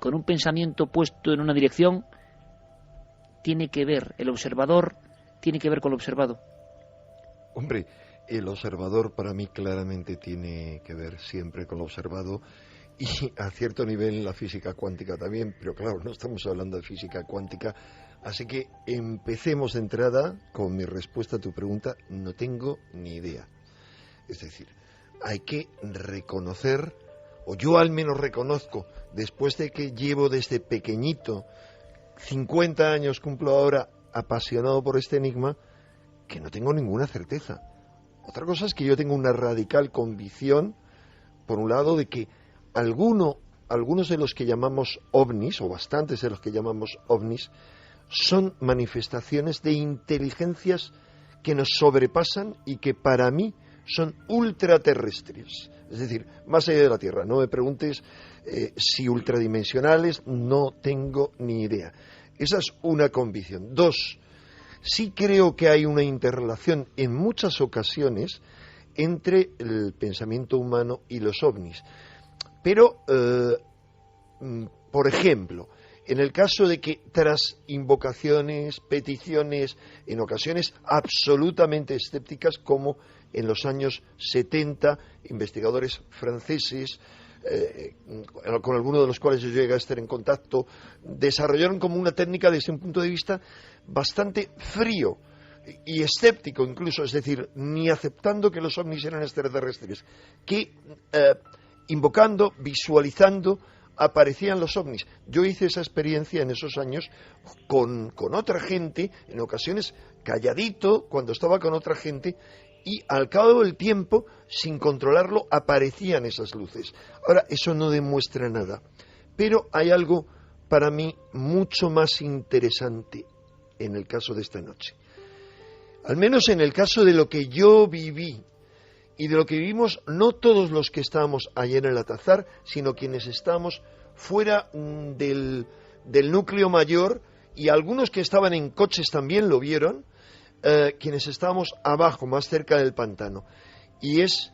con un pensamiento puesto en una dirección, tiene que ver, el observador tiene que ver con lo observado. Hombre, el observador para mí claramente tiene que ver siempre con lo observado y a cierto nivel la física cuántica también, pero claro, no estamos hablando de física cuántica, así que empecemos de entrada con mi respuesta a tu pregunta, no tengo ni idea. Es decir, hay que reconocer o yo al menos reconozco, después de que llevo desde pequeñito, 50 años cumplo ahora, apasionado por este enigma, que no tengo ninguna certeza. Otra cosa es que yo tengo una radical convicción, por un lado, de que algunos de los que llamamos ovnis, o bastantes de los que llamamos ovnis, son manifestaciones de inteligencias que nos sobrepasan y que para mí son ultraterrestres. Es decir, más allá de la Tierra. No me preguntes si ultradimensionales, no tengo ni idea. Esa es una convicción. 2, sí creo que hay una interrelación en muchas ocasiones entre el pensamiento humano y los ovnis. Pero, por ejemplo, en el caso de que tras invocaciones, peticiones, en ocasiones absolutamente escépticas, como en los años 70, investigadores franceses, con algunos de los cuales yo llegué a estar en contacto, desarrollaron como una técnica desde un punto de vista bastante frío y escéptico incluso, es decir, ni aceptando que los ovnis eran extraterrestres, que invocando, visualizando, aparecían los ovnis. Yo hice esa experiencia en esos años con otra gente, en ocasiones calladito, cuando estaba con otra gente, y al cabo del tiempo, sin controlarlo, aparecían esas luces. Ahora, eso no demuestra nada, pero hay algo para mí mucho más interesante en el caso de esta noche. Al menos en el caso de lo que yo viví, y de lo que vivimos no todos los que estábamos allá en el Alcázar, sino quienes estábamos fuera del núcleo mayor, y algunos que estaban en coches también lo vieron, quienes estábamos abajo, más cerca del pantano. Y es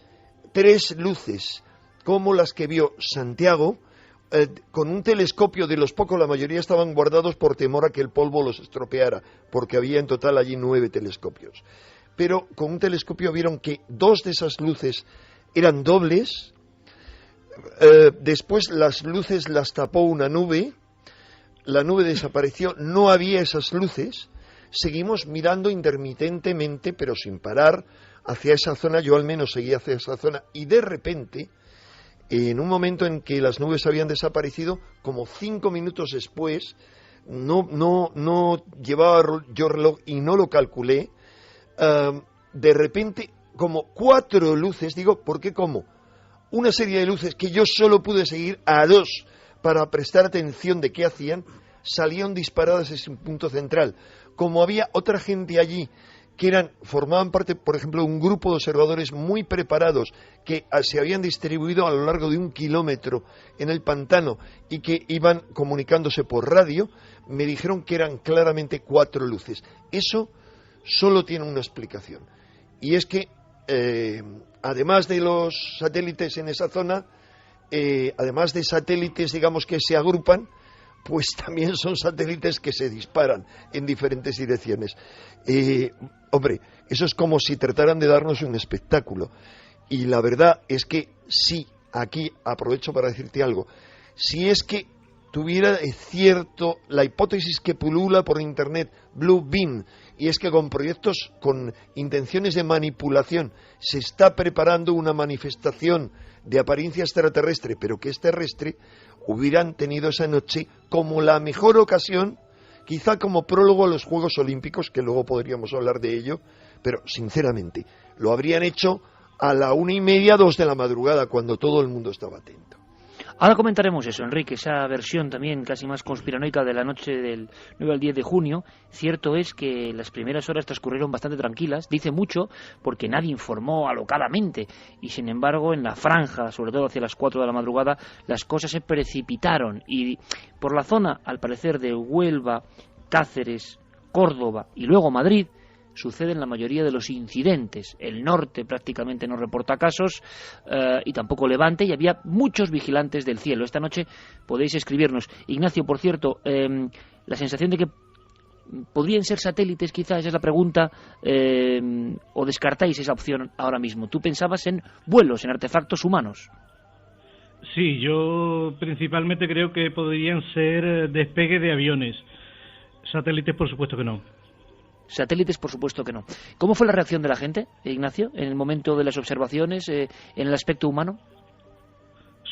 3 luces, como las que vio Santiago, con un telescopio de los pocos, la mayoría estaban guardados por temor a que el polvo los estropeara, porque había en total allí 9 telescopios. Pero con un telescopio vieron que 2 de esas luces eran dobles, después las luces las tapó una nube, la nube desapareció, no había esas luces, seguimos mirando intermitentemente, pero sin parar, hacia esa zona, yo al menos seguía hacia esa zona, y de repente, en un momento en que las nubes habían desaparecido, como 5 minutos después, no llevaba yo reloj y no lo calculé, de repente, como 4 luces, digo, ¿por qué cómo? Una serie de luces que yo solo pude seguir a 2 para prestar atención de qué hacían, salieron disparadas desde un punto central. Como había otra gente allí que formaban parte, por ejemplo, de un grupo de observadores muy preparados que se habían distribuido a lo largo de 1 kilómetro en el pantano y que iban comunicándose por radio, me dijeron que eran claramente 4 luces. Eso solo tiene una explicación, y es que además de los satélites en esa zona, además de satélites, digamos, que se agrupan, pues también son satélites que se disparan en diferentes direcciones. Hombre, eso es como si trataran de darnos un espectáculo, y la verdad es que sí, aquí aprovecho para decirte algo, si es que tuviera cierto la hipótesis que pulula por internet, Blue Beam, y es que con proyectos con intenciones de manipulación se está preparando una manifestación de apariencia extraterrestre, pero que es terrestre, hubieran tenido esa noche como la mejor ocasión, quizá como prólogo a los Juegos Olímpicos, que luego podríamos hablar de ello, pero sinceramente lo habrían hecho a la 1:30, 2 de la madrugada, cuando todo el mundo estaba atento. Ahora comentaremos eso, Enrique, esa versión también casi más conspiranoica de la noche del 9 al 10 de junio. Cierto es que las primeras horas transcurrieron bastante tranquilas, dice mucho, porque nadie informó alocadamente, y sin embargo en la franja, sobre todo hacia las 4 de la madrugada, las cosas se precipitaron, y por la zona, al parecer, de Huelva, Cáceres, Córdoba y luego Madrid, suceden la mayoría de los incidentes. El norte prácticamente no reporta casos, y tampoco Levante, y había muchos vigilantes del cielo. Esta noche podéis escribirnos. Ignacio, por cierto, la sensación de que podrían ser satélites, quizás, esa es la pregunta, o descartáis esa opción ahora mismo. ¿Tú pensabas en vuelos, en artefactos humanos? Sí, yo principalmente creo que podrían ser despegue de aviones. Satélites, por supuesto que no. Satélites, por supuesto que no. ¿Cómo fue la reacción de la gente, Ignacio, en el momento de las observaciones, en el aspecto humano?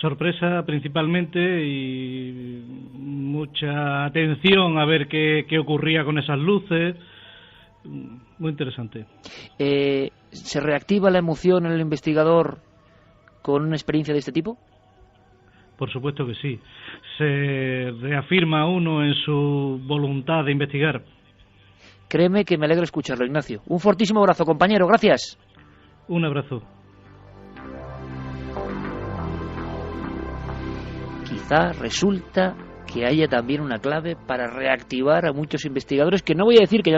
Sorpresa principalmente y mucha atención a ver qué ocurría con esas luces. Muy interesante. ¿Se reactiva la emoción en el investigador con una experiencia de este tipo? Por supuesto que sí. Se reafirma uno en su voluntad de investigar. Créeme que me alegra escucharlo, Ignacio. Un fortísimo abrazo, compañero. Gracias. Un abrazo. Quizá resulta que haya también una clave para reactivar a muchos investigadores que no voy a decir que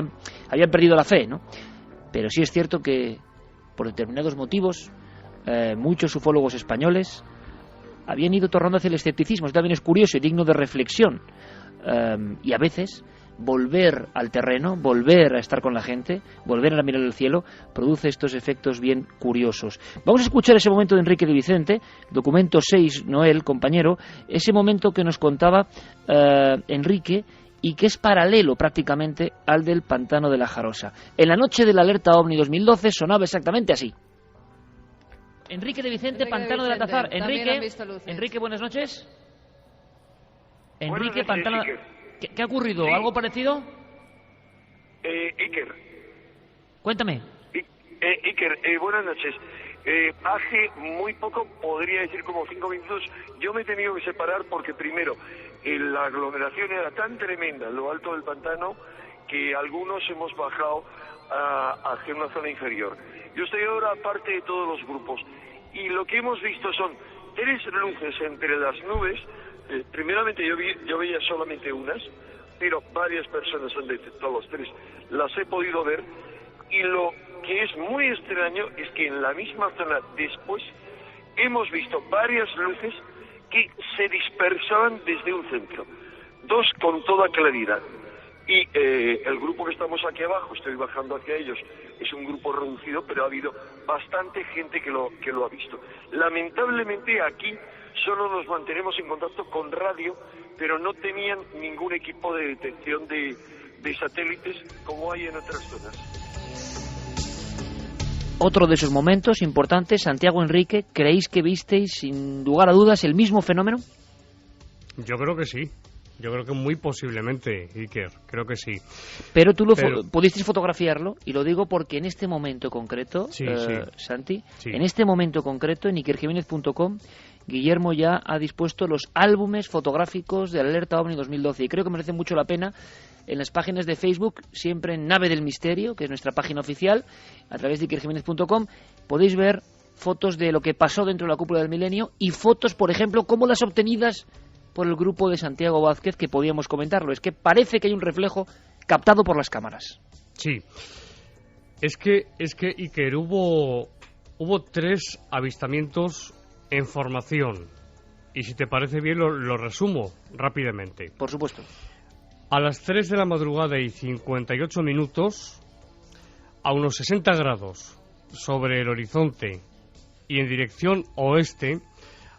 hayan perdido la fe, ¿no? Pero sí es cierto que por determinados motivos muchos ufólogos españoles habían ido tornando hacia el escepticismo. Esto también es curioso y digno de reflexión. Y a veces volver al terreno, volver a estar con la gente, volver a mirar el cielo, produce estos efectos bien curiosos. Vamos a escuchar ese momento de Enrique de Vicente, documento 6, Noel, compañero, ese momento que nos contaba Enrique y que es paralelo prácticamente al del pantano de la Jarosa. En la noche de la alerta OVNI 2012 sonaba exactamente así. Enrique de Vicente, pantano del Altazar. Enrique, buenas noches. Enrique, pantano... ¿Qué ha ocurrido? Sí. ¿Algo parecido? Iker. Cuéntame. Iker, buenas noches. Hace muy poco, podría decir como 5 minutos, yo me he tenido que separar porque primero, la aglomeración era tan tremenda en lo alto del pantano que algunos hemos bajado hacia una zona inferior. Yo estoy ahora aparte de todos los grupos y lo que hemos visto son 3 luces entre las nubes. Primeramente yo veía solamente unas, pero varias personas han detectado los 3, las he podido ver, y lo que es muy extraño es que en la misma zona después hemos visto varias luces que se dispersaban desde un centro, 2 con toda claridad, y el grupo que estamos aquí abajo, estoy bajando hacia ellos, es un grupo reducido, pero ha habido bastante gente que lo ha visto. Lamentablemente aquí solo nos mantenemos en contacto con radio, pero no tenían ningún equipo de detección de satélites como hay en otras zonas. Otro de esos momentos importantes, Santiago Enrique, ¿creéis que visteis sin lugar a dudas el mismo fenómeno? Yo creo que sí. Yo creo que muy posiblemente, Iker, creo que sí. Pero tú pudisteis fotografiarlo, y lo digo porque en este momento concreto, sí. Santi, sí. En este momento concreto, en ikerjiménez.com, Guillermo ya ha dispuesto los álbumes fotográficos de la alerta OVNI 2012, y creo que merece mucho la pena en las páginas de Facebook, siempre en Nave del Misterio, que es nuestra página oficial, a través de ikerjiménez.com, podéis ver fotos de lo que pasó dentro de la cúpula del milenio, y fotos, por ejemplo, como las obtenidas por el grupo de Santiago Vázquez, que podíamos comentarlo. Es que parece que hay un reflejo captado por las cámaras. Sí. Es que Iker, hubo 3 avistamientos en formación. Y si te parece bien, lo resumo rápidamente. Por supuesto. A las 3 de la madrugada y 58 minutos, a unos 60 grados sobre el horizonte y en dirección oeste,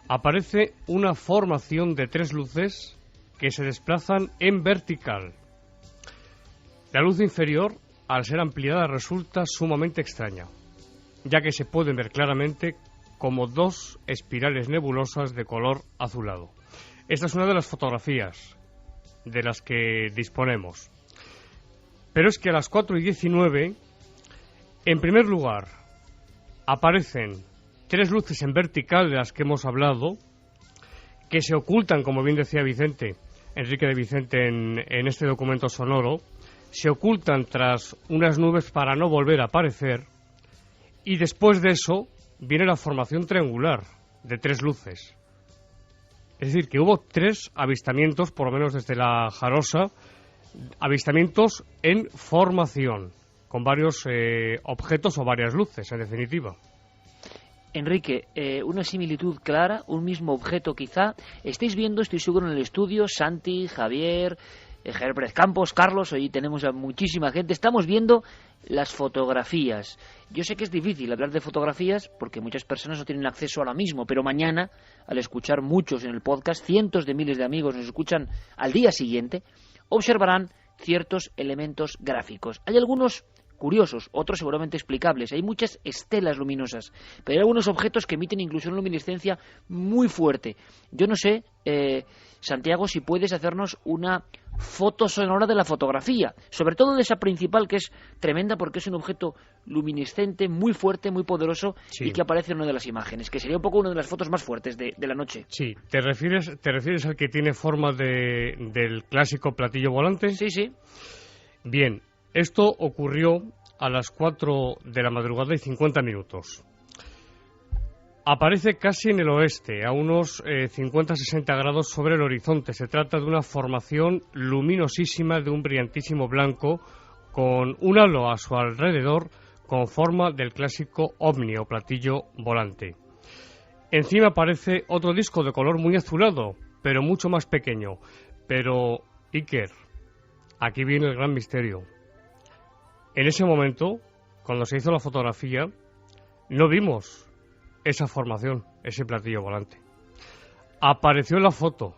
aparece una formación de 3 luces que se desplazan en vertical. La luz inferior, al ser ampliada, resulta sumamente extraña, ya que se pueden ver claramente como 2 espirales nebulosas de color azulado. Esta es una de las fotografías de las que disponemos. Pero es que a las 4:19, en primer lugar, aparecen 3 luces en vertical de las que hemos hablado, que se ocultan, como bien decía Enrique de Vicente en este documento sonoro, se ocultan tras unas nubes para no volver a aparecer, y después de eso viene la formación triangular de 3 luces. Es decir, que hubo 3 avistamientos, por lo menos desde la Jarosa, avistamientos en formación, con varios objetos o varias luces, en definitiva. Enrique, una similitud clara, un mismo objeto quizá. Estáis viendo, estoy seguro, en el estudio, Santi, Javier, Javier Pérez Campos, Carlos, hoy tenemos a muchísima gente. Estamos viendo las fotografías. Yo sé que es difícil hablar de fotografías porque muchas personas no tienen acceso ahora mismo, pero mañana, al escuchar muchos en el podcast, cientos de miles de amigos nos escuchan al día siguiente, observarán ciertos elementos gráficos. Hay algunos curiosos, otros seguramente explicables. Hay muchas estelas luminosas, pero hay algunos objetos que emiten incluso una luminiscencia muy fuerte. Yo no sé, Santiago, si puedes hacernos una foto sonora de la fotografía, sobre todo de esa principal, que es tremenda porque es un objeto luminiscente muy fuerte, muy poderoso, y que aparece en una de las imágenes, que sería un poco una de las fotos más fuertes de la noche. Sí, ¿te refieres al que tiene forma del clásico platillo volante? Sí, sí. Bien, esto ocurrió a las 4 de la madrugada y 50 minutos. Aparece casi en el oeste, a unos 50-60 grados sobre el horizonte. Se trata de una formación luminosísima de un brillantísimo blanco con un halo a su alrededor con forma del clásico ovni o platillo volante. Encima aparece otro disco de color muy azulado, pero mucho más pequeño. Pero, Iker, aquí viene el gran misterio. En ese momento, cuando se hizo la fotografía, no vimos esa formación, ese platillo volante. Apareció en la foto.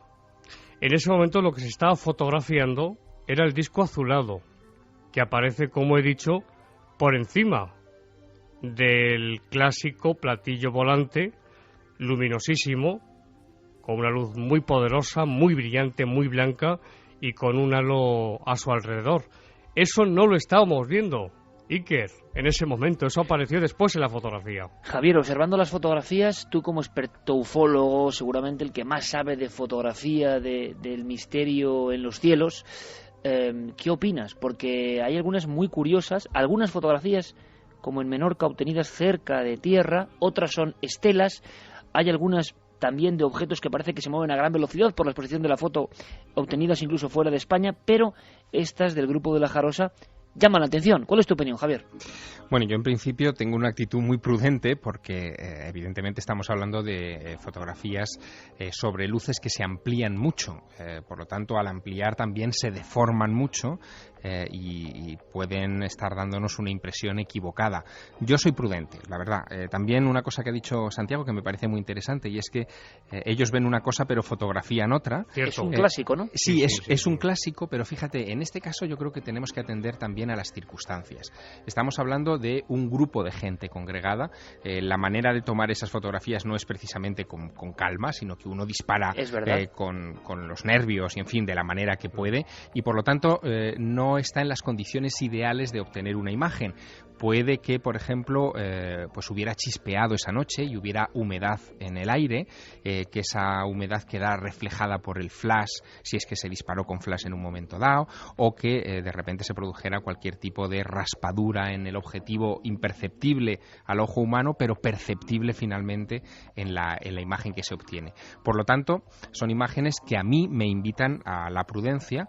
En ese momento lo que se estaba fotografiando era el disco azulado, que aparece, como he dicho, por encima del clásico platillo volante, luminosísimo, con una luz muy poderosa, muy brillante, muy blanca y con un halo a su alrededor. Eso no lo estábamos viendo, Iker, en ese momento. Eso apareció después en la fotografía. Javier, observando las fotografías, tú como experto ufólogo, seguramente el que más sabe de fotografía, del misterio en los cielos, ¿qué opinas? Porque hay algunas muy curiosas, algunas fotografías como en Menorca obtenidas cerca de tierra, otras son estelas, hay algunas también de objetos que parece que se mueven a gran velocidad por la exposición de la foto, obtenidas incluso fuera de España, pero estas del grupo de La Jarosa llaman la atención. ¿Cuál es tu opinión, Javier? Bueno, yo en principio tengo una actitud muy prudente porque evidentemente estamos hablando de fotografías sobre luces que se amplían mucho. Por lo tanto, al ampliar también se deforman mucho y pueden estar dándonos una impresión equivocada. Yo soy prudente, la verdad. También una cosa que ha dicho Santiago que me parece muy interesante, y es que ellos ven una cosa pero fotografían otra. Es un clásico, ¿no? Sí, es un clásico, pero fíjate, en este caso yo creo que tenemos que atender también a las circunstancias. Estamos hablando de un grupo de gente congregada. La manera de tomar esas fotografías no es precisamente con calma, sino que uno dispara con los nervios y, en fin, de la manera que puede, y por lo tanto no está en las condiciones ideales de obtener una imagen. Puede que, por ejemplo, pues hubiera chispeado esa noche y hubiera humedad en el aire, que esa humedad quedara reflejada por el flash, si es que se disparó con flash en un momento dado, o que de repente se produjera cualquier tipo de raspadura en el objetivo imperceptible al ojo humano, pero perceptible finalmente en la imagen que se obtiene. Por lo tanto, son imágenes que a mí me invitan a la prudencia,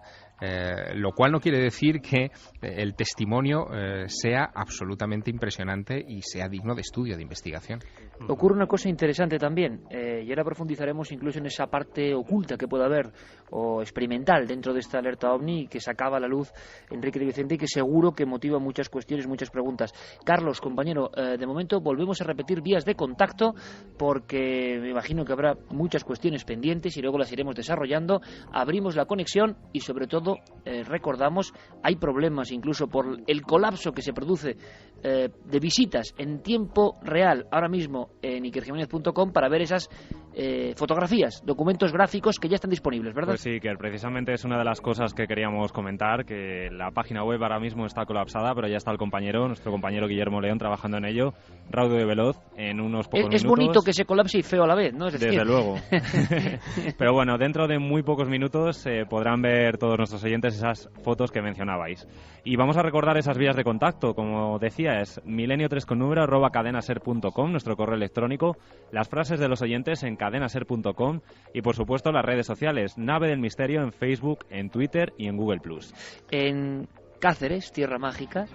lo cual no quiere decir que el testimonio sea absolutamente impresionante y sea digno de estudio, de investigación. Ocurre una cosa interesante también, y ahora profundizaremos incluso en esa parte oculta que puede haber o experimental dentro de esta alerta OVNI que sacaba a la luz Enrique de Vicente y que seguro que motiva muchas cuestiones, muchas preguntas. Carlos, compañero, de momento volvemos a repetir vías de contacto porque me imagino que habrá muchas cuestiones pendientes y luego las iremos desarrollando. Abrimos la conexión y sobre todo recordamos, hay problemas incluso por el colapso que se produce de visitas en tiempo real ahora mismo en ikerjimenez.com para ver esas fotografías, documentos gráficos que ya están disponibles, ¿verdad? Pues sí, que precisamente es una de las cosas que queríamos comentar, que la página web ahora mismo está colapsada, pero ya está nuestro compañero Guillermo León trabajando en ello, raudo de veloz, en unos pocos minutos. Es bonito que se colapse y feo a la vez, ¿no? Es decir... Desde luego. Pero bueno, dentro de muy pocos minutos podrán ver todos nuestros oyentes esas fotos que mencionabais. Y vamos a recordar esas vías de contacto, como decía, es milenio3con@cadenaser.com, nuestro correo electrónico, las frases de los oyentes en cadenaser.com y por supuesto las redes sociales, Nave del Misterio en Facebook, en Twitter y en Google+. En Cáceres, Tierra Mágica,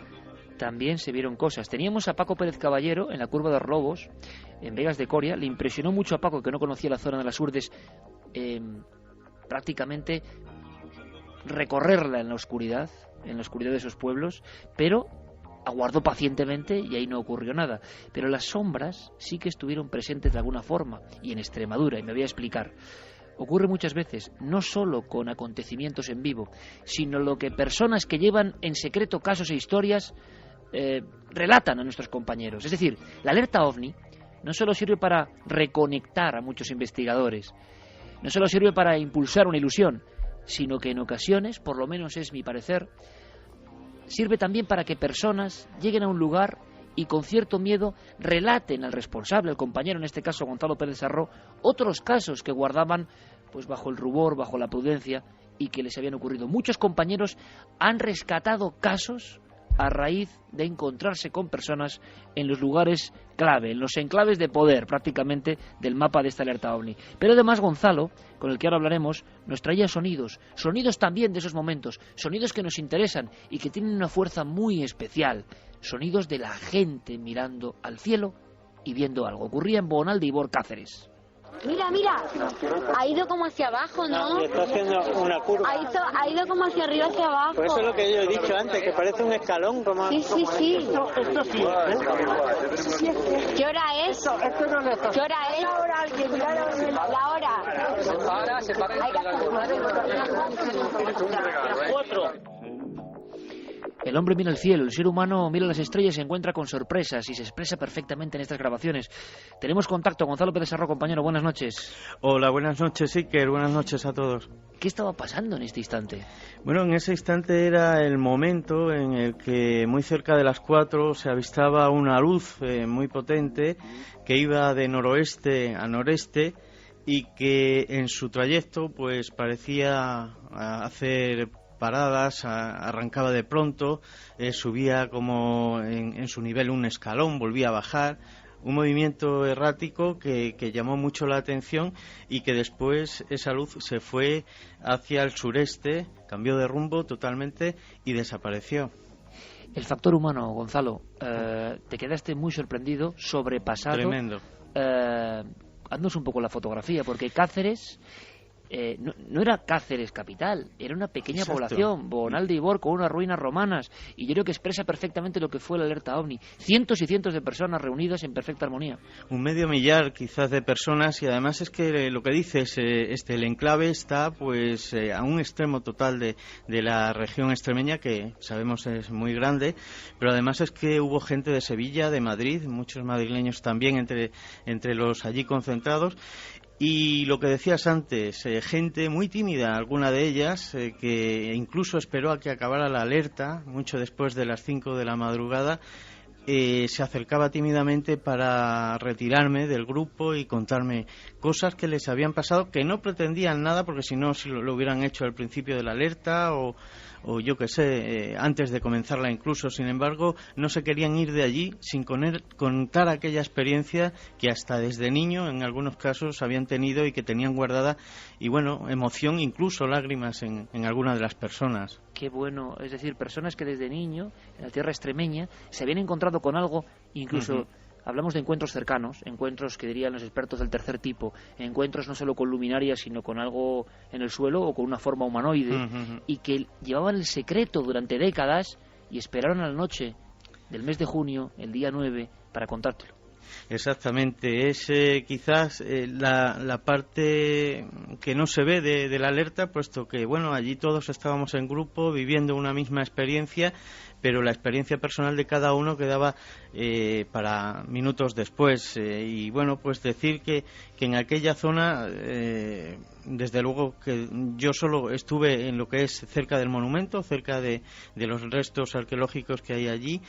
también se vieron cosas. Teníamos a Paco Pérez Caballero en la Curva de los Lobos, en Vegas de Coria. Le impresionó mucho a Paco, que no conocía la zona de las Urdes, prácticamente recorrerla en la oscuridad de esos pueblos, pero aguardó pacientemente y ahí no ocurrió nada. Pero las sombras sí que estuvieron presentes de alguna forma, y en Extremadura, y me voy a explicar. Ocurre muchas veces, no solo con acontecimientos en vivo, sino lo que personas que llevan en secreto casos e historias relatan a nuestros compañeros. Es decir, la alerta OVNI no solo sirve para reconectar a muchos investigadores, no solo sirve para impulsar una ilusión, sino que en ocasiones, por lo menos es mi parecer, sirve también para que personas lleguen a un lugar y con cierto miedo relaten al responsable, al compañero, en este caso Gonzalo Pérez Sarró, otros casos que guardaban pues bajo el rubor, bajo la prudencia y que les habían ocurrido. Muchos compañeros han rescatado casos a raíz de encontrarse con personas en los lugares clave, en los enclaves de poder prácticamente del mapa de esta alerta OVNI. Pero además Gonzalo, con el que ahora hablaremos, nos traía sonidos también de esos momentos, sonidos que nos interesan y que tienen una fuerza muy especial, sonidos de la gente mirando al cielo y viendo algo. Ocurría en Bonal de Ibor, Cáceres. Mira, ha ido como hacia abajo, ¿no? Está haciendo una curva. Ha ido como hacia arriba, hacia abajo. Pues eso es lo que yo he dicho antes, que parece un escalón. Como... Sí. Esto sí. ¿Qué hora es? ¿Qué hora es? La hora. Ahora se El hombre mira el cielo, el ser humano mira las estrellas y se encuentra con sorpresas y se expresa perfectamente en estas grabaciones. Tenemos contacto, Gonzalo Pérez Sarró, compañero, buenas noches. Hola, buenas noches, Iker, buenas noches a todos. ¿Qué estaba pasando en este instante? Bueno, en ese instante era el momento en el que muy cerca de las 4 se avistaba una luz muy potente que iba de noroeste a noreste y que en su trayecto pues parecía hacer paradas, arrancaba de pronto, subía como en su nivel un escalón, volvía a bajar, un movimiento errático que llamó mucho la atención y que después esa luz se fue hacia el sureste, cambió de rumbo totalmente y desapareció. El factor humano, Gonzalo, te quedaste muy sorprendido, sobrepasado. Tremendo. Haznos un poco la fotografía, porque Cáceres... no era Cáceres capital, era una pequeña población, Bonal de Ibor, con unas ruinas romanas, y yo creo que expresa perfectamente lo que fue la alerta OVNI. Cientos y cientos de personas reunidas en perfecta armonía. Un medio millar quizás de personas, y además es que lo que dices, el enclave está pues a un extremo total de la región extremeña, que sabemos es muy grande, pero además es que hubo gente de Sevilla, de Madrid, muchos madrileños también entre los allí concentrados. Y lo que decías antes, gente muy tímida, alguna de ellas, que incluso esperó a que acabara la alerta, mucho después de las 5 de la madrugada, se acercaba tímidamente para retirarme del grupo y contarme cosas que les habían pasado, que no pretendían nada, porque si no, si lo hubieran hecho al principio de la alerta o yo qué sé, antes de comenzarla incluso. Sin embargo, no se querían ir de allí sin contar aquella experiencia que hasta desde niño en algunos casos habían tenido y que tenían guardada, y bueno, emoción, incluso lágrimas en algunas de las personas. Qué bueno, es decir, personas que desde niño en la tierra extremeña se habían encontrado con algo, incluso hablamos de encuentros cercanos, encuentros que dirían los expertos del tercer tipo, encuentros no solo con luminarias, sino con algo en el suelo o con una forma humanoide, y que llevaban el secreto durante décadas y esperaron a la noche del mes de junio, el día 9, para contártelo. Exactamente, es quizás la parte que no se ve de la alerta, puesto que bueno, allí todos estábamos en grupo viviendo una misma experiencia, pero la experiencia personal de cada uno quedaba para minutos después. Y bueno, pues decir que en aquella zona, desde luego que yo solo estuve en lo que es cerca del monumento, cerca de los restos arqueológicos que hay allí,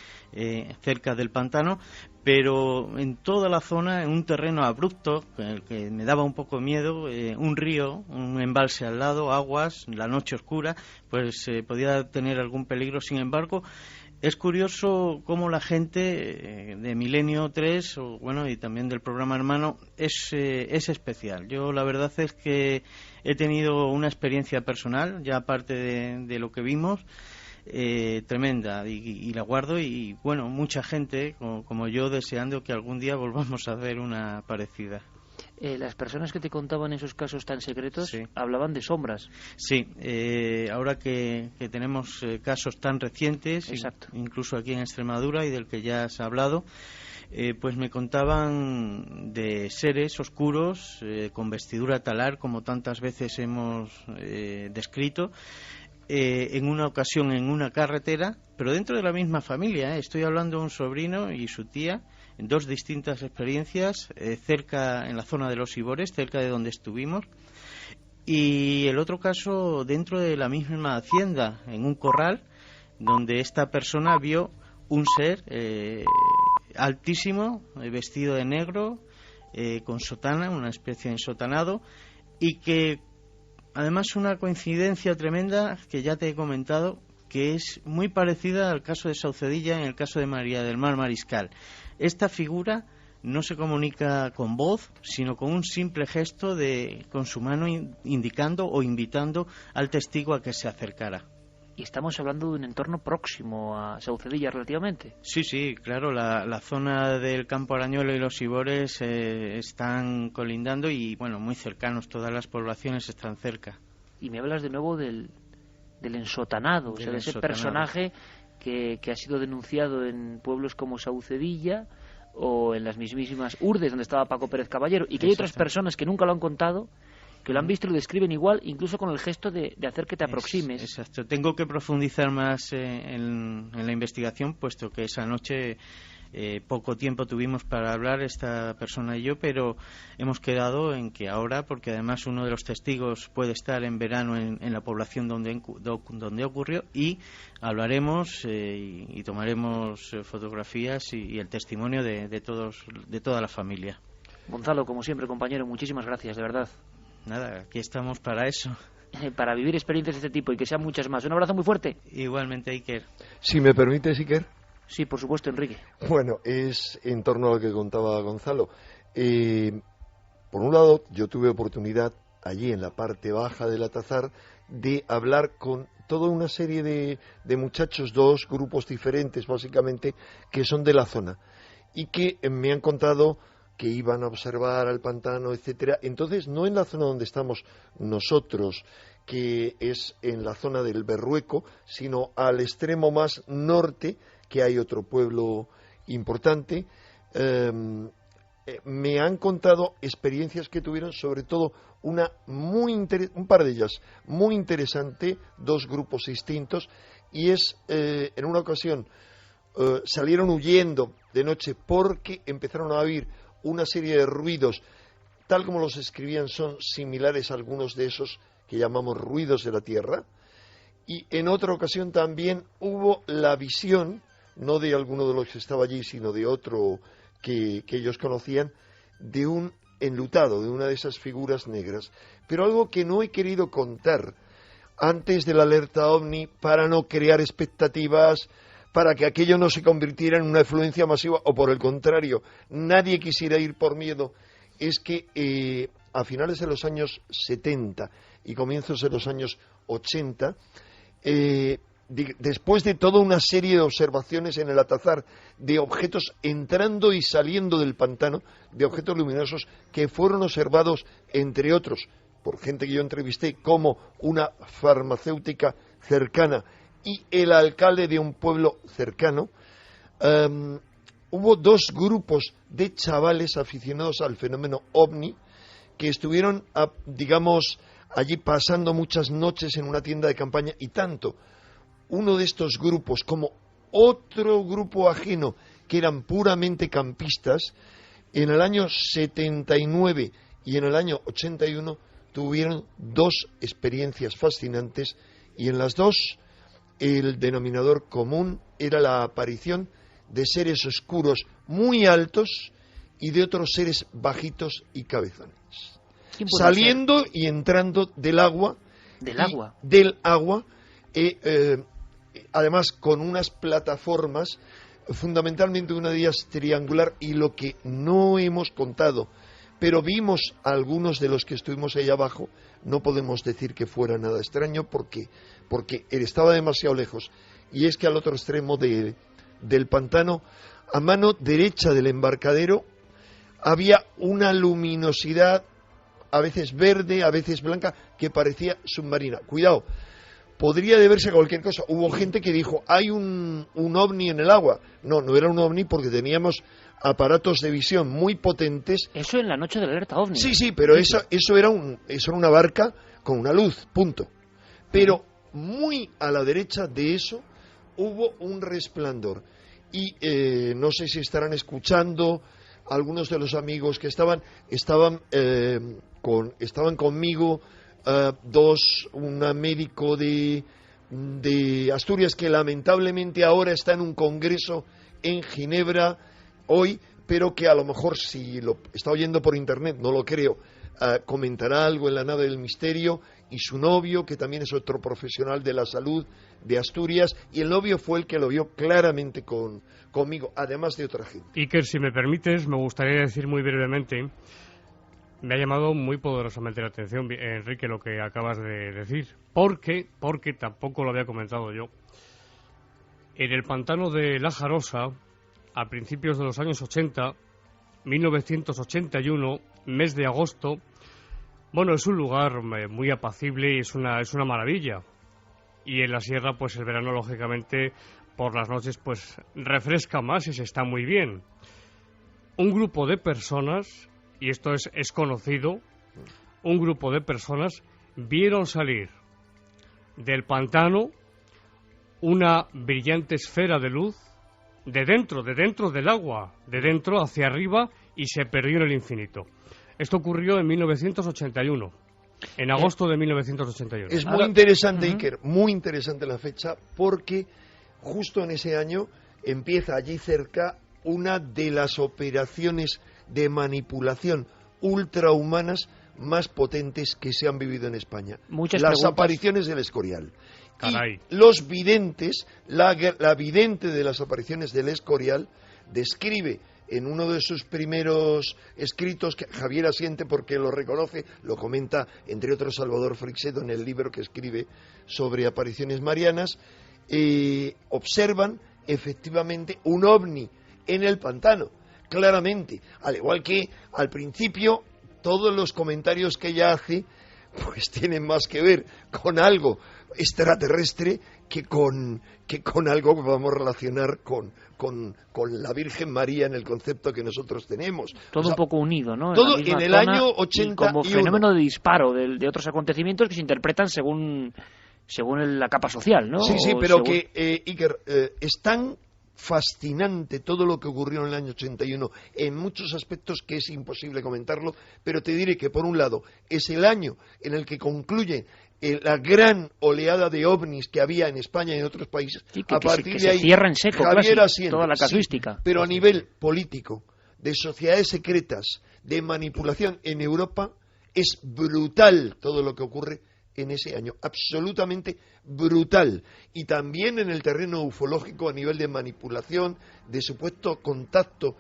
cerca del pantano, pero en toda la zona, en un terreno abrupto, que me daba un poco miedo, un río, un embalse al lado, aguas, la noche oscura, pues podía tener algún peligro. Sin embargo, es curioso cómo la gente de Milenio 3, bueno, y también del programa hermano, es especial. Yo la verdad es que he tenido una experiencia personal, ya aparte de lo que vimos, tremenda, y la guardo, y bueno, mucha gente como yo deseando que algún día volvamos a hacer una parecida. Las personas que te contaban esos casos tan secretos hablaban de sombras. Sí, ahora que tenemos casos tan recientes, incluso aquí en Extremadura, y del que ya has hablado, pues me contaban de seres oscuros con vestidura talar, como tantas veces hemos descrito, en una ocasión en una carretera, pero dentro de la misma familia, ¿eh? Estoy hablando de un sobrino y su tía, en 2 distintas experiencias, cerca, en la zona de los Ibores, cerca de donde estuvimos, y el otro caso dentro de la misma hacienda, en un corral, donde esta persona vio un ser altísimo, vestido de negro, con sotana, una especie de ensotanado, y que además una coincidencia tremenda que ya te he comentado, que es muy parecida al caso de Saucedilla en el caso de María del Mar Mariscal. Esta figura no se comunica con voz, sino con un simple gesto con su mano indicando o invitando al testigo a que se acercara. Y estamos hablando de un entorno próximo a Saucedilla relativamente. Sí, claro, la zona del Campo Arañuelo y los Ibores están colindando y, bueno, muy cercanos, todas las poblaciones están cerca. Y me hablas de nuevo del ensotanado, o sea, de ese personaje que ha sido denunciado en pueblos como Saucedilla o en las mismísimas Urdes, donde estaba Paco Pérez Caballero, y que hay otras personas que nunca lo han contado, que lo han visto y lo describen igual, incluso con el gesto de hacer que te aproximes. Exacto. Tengo que profundizar más en la investigación, puesto que esa noche poco tiempo tuvimos para hablar esta persona y yo, pero hemos quedado en que ahora, porque además uno de los testigos puede estar en verano en la población donde ocurrió, y hablaremos y tomaremos fotografías y el testimonio de toda la familia. Gonzalo, como siempre, compañero, muchísimas gracias, de verdad. Nada, aquí estamos para eso. Para vivir experiencias de este tipo y que sean muchas más. Un abrazo muy fuerte. Igualmente, Iker. Si me permites, Iker. Sí, por supuesto, Enrique. Bueno, es en torno a lo que contaba Gonzalo. Por un lado, yo tuve oportunidad allí en la parte baja del Atazar de hablar con toda una serie de muchachos, 2 grupos diferentes básicamente, que son de la zona y que me han contado que iban a observar al pantano, etcétera. Entonces, no en la zona donde estamos nosotros, que es en la zona del Berrueco, sino al extremo más norte, que hay otro pueblo importante. Me han contado experiencias que tuvieron, sobre todo un par de ellas muy interesante, 2 grupos distintos, y es en una ocasión salieron huyendo de noche porque empezaron a oír una serie de ruidos, tal como los escribían, son similares a algunos de esos que llamamos ruidos de la tierra, y en otra ocasión también hubo la visión, no de alguno de los que estaba allí, sino de otro que ellos conocían, de un enlutado, de una de esas figuras negras. Pero algo que no he querido contar antes de la alerta OVNI para no crear expectativas, para que aquello no se convirtiera en una afluencia masiva, o por el contrario, nadie quisiera ir por miedo, es que a finales de los años 70 y comienzos de los años 80, después de toda una serie de observaciones en el Atazar de objetos entrando y saliendo del pantano, de objetos luminosos que fueron observados, entre otros, por gente que yo entrevisté, como una farmacéutica cercana y el alcalde de un pueblo cercano, hubo 2 grupos de chavales aficionados al fenómeno OVNI que estuvieron, digamos, allí pasando muchas noches en una tienda de campaña, y tanto uno de estos grupos como otro grupo ajeno que eran puramente campistas, en el año 79 y en el año 81 tuvieron 2 experiencias fascinantes, y en las 2 el denominador común era la aparición de seres oscuros muy altos y de otros seres bajitos y cabezones, saliendo y entrando del agua. Del agua, además con unas plataformas, fundamentalmente una de ellas triangular, y lo que no hemos contado, pero vimos a algunos de los que estuvimos ahí abajo, no podemos decir que fuera nada extraño porque estaba demasiado lejos, y es que al otro extremo del pantano, a mano derecha del embarcadero, había una luminosidad, a veces verde, a veces blanca, que parecía submarina. Cuidado, podría deberse a cualquier cosa. Hubo gente que dijo, hay un ovni en el agua. No era un ovni porque teníamos aparatos de visión muy potentes. Eso en la noche de la alerta OVNI. Sí, pero eso era una barca con una luz, punto. Pero muy a la derecha de eso, hubo un resplandor. Y no sé si estarán escuchando algunos de los amigos que estaban conmigo, un médico de Asturias que lamentablemente ahora está en un congreso en Ginebra hoy, pero que a lo mejor si lo está oyendo por internet, no lo creo, comentará algo en la nave del misterio, y su novio, que también es otro profesional de la salud de Asturias, y el novio fue el que lo vio claramente conmigo, además de otra gente. Iker, si me permites, me gustaría decir muy brevemente, me ha llamado muy poderosamente la atención, Enrique, lo que acabas de decir, porque tampoco lo había comentado yo. En el pantano de La Jarosa, a principios de los años 80, 1981, mes de agosto, bueno, es un lugar muy apacible y es una maravilla. Y en la sierra, pues el verano, lógicamente, por las noches, pues refresca más y se está muy bien. Un grupo de personas, y esto es conocido, un grupo de personas vieron salir del pantano una brillante esfera de luz de dentro del agua, de dentro hacia arriba, y se perdió en el infinito. Esto ocurrió en 1981, en agosto de 1981. Es muy interesante, Iker, muy interesante la fecha, porque justo en ese año empieza allí cerca una de las operaciones de manipulación ultrahumanas más potentes que se han vivido en España. Las apariciones del Escorial. Caray. Y los videntes, la vidente de las apariciones del Escorial describe en uno de sus primeros escritos, que Javier asiente porque lo reconoce, lo comenta entre otros Salvador Freixedo en el libro que escribe sobre apariciones marianas, observan efectivamente un ovni en el pantano, claramente, al igual que al principio todos los comentarios que ella hace pues tienen más que ver con algo extraterrestre que con algo que vamos a relacionar con la Virgen María en el concepto que nosotros tenemos. Todo un poco unido, ¿no? Todo en el año 81. Como fenómeno de disparo de otros acontecimientos que se interpretan según la capa social, ¿no? Sí, pero Iker, es tan fascinante todo lo que ocurrió en el año 81 en muchos aspectos que es imposible comentarlo, pero te diré que por un lado es el año en el que concluye la gran oleada de ovnis que había en España y en otros países. Sí, a partir de ahí, se cierra en seco Javier casi, asiente, toda la casuística. Sí, pero a nivel político, de sociedades secretas, de manipulación en Europa, es brutal todo lo que ocurre en ese año, absolutamente brutal. Y también en el terreno ufológico a nivel de manipulación, de supuesto contacto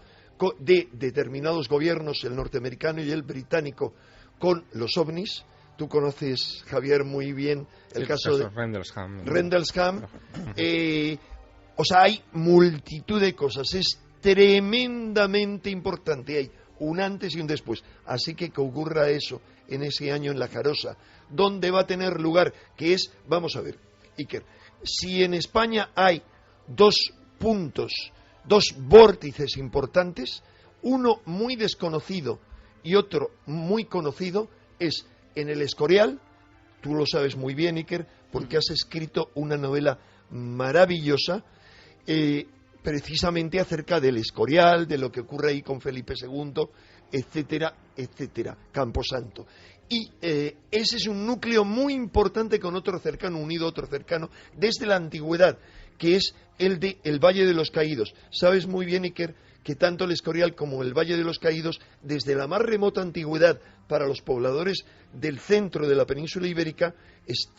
de determinados gobiernos, el norteamericano y el británico, con los ovnis. Tú conoces, Javier, muy bien el caso de Rendlesham. O sea, hay multitud de cosas. Es tremendamente importante. Hay un antes y un después. Así que ocurra eso en ese año en La Jarosa, donde va a tener lugar, que es, vamos a ver, Iker, si en España hay dos vórtices importantes, uno muy desconocido y otro muy conocido, es en el Escorial. Tú lo sabes muy bien, Iker, porque has escrito una novela maravillosa precisamente acerca del Escorial, de lo que ocurre ahí con Felipe II, etcétera, etcétera, Camposanto. Y ese es un núcleo muy importante con otro cercano, unido a otro cercano, desde la antigüedad, que es el de el Valle de los Caídos. Sabes muy bien, Iker, que tanto el Escorial como el Valle de los Caídos, desde la más remota antigüedad para los pobladores del centro de la península ibérica,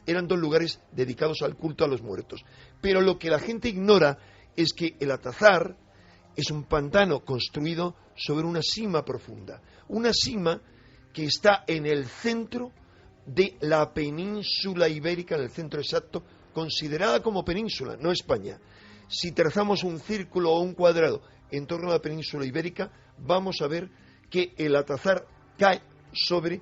eran dos lugares dedicados al culto a los muertos. Pero lo que la gente ignora es que el Atazar es un pantano construido sobre una sima profunda, una sima que está en el centro de la península ibérica, en el centro exacto, considerada como península, no España. Si trazamos un círculo o un cuadrado en torno a la península ibérica, vamos a ver que el Atazar cae sobre,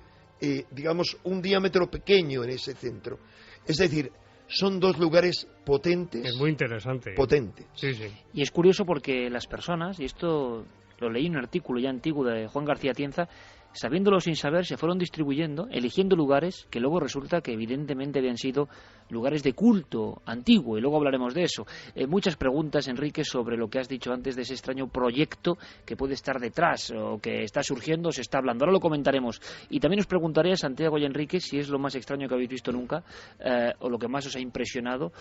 digamos, un diámetro pequeño en ese centro. Es decir, son dos lugares potentes. Es muy interesante. Potentes. Sí, sí. Y es curioso porque las personas, y esto lo leí en un artículo ya antiguo de Juan García Tienza, sabiéndolo sin saber, se fueron distribuyendo, eligiendo lugares que luego resulta que evidentemente habían sido lugares de culto antiguo, y luego hablaremos de eso. Muchas preguntas, Enrique, sobre lo que has dicho antes de ese extraño proyecto que puede estar detrás, o que está surgiendo, o se está hablando. Ahora lo comentaremos. Y también os preguntaré a Santiago y a Enrique si es lo más extraño que habéis visto nunca, o lo que más os ha impresionado,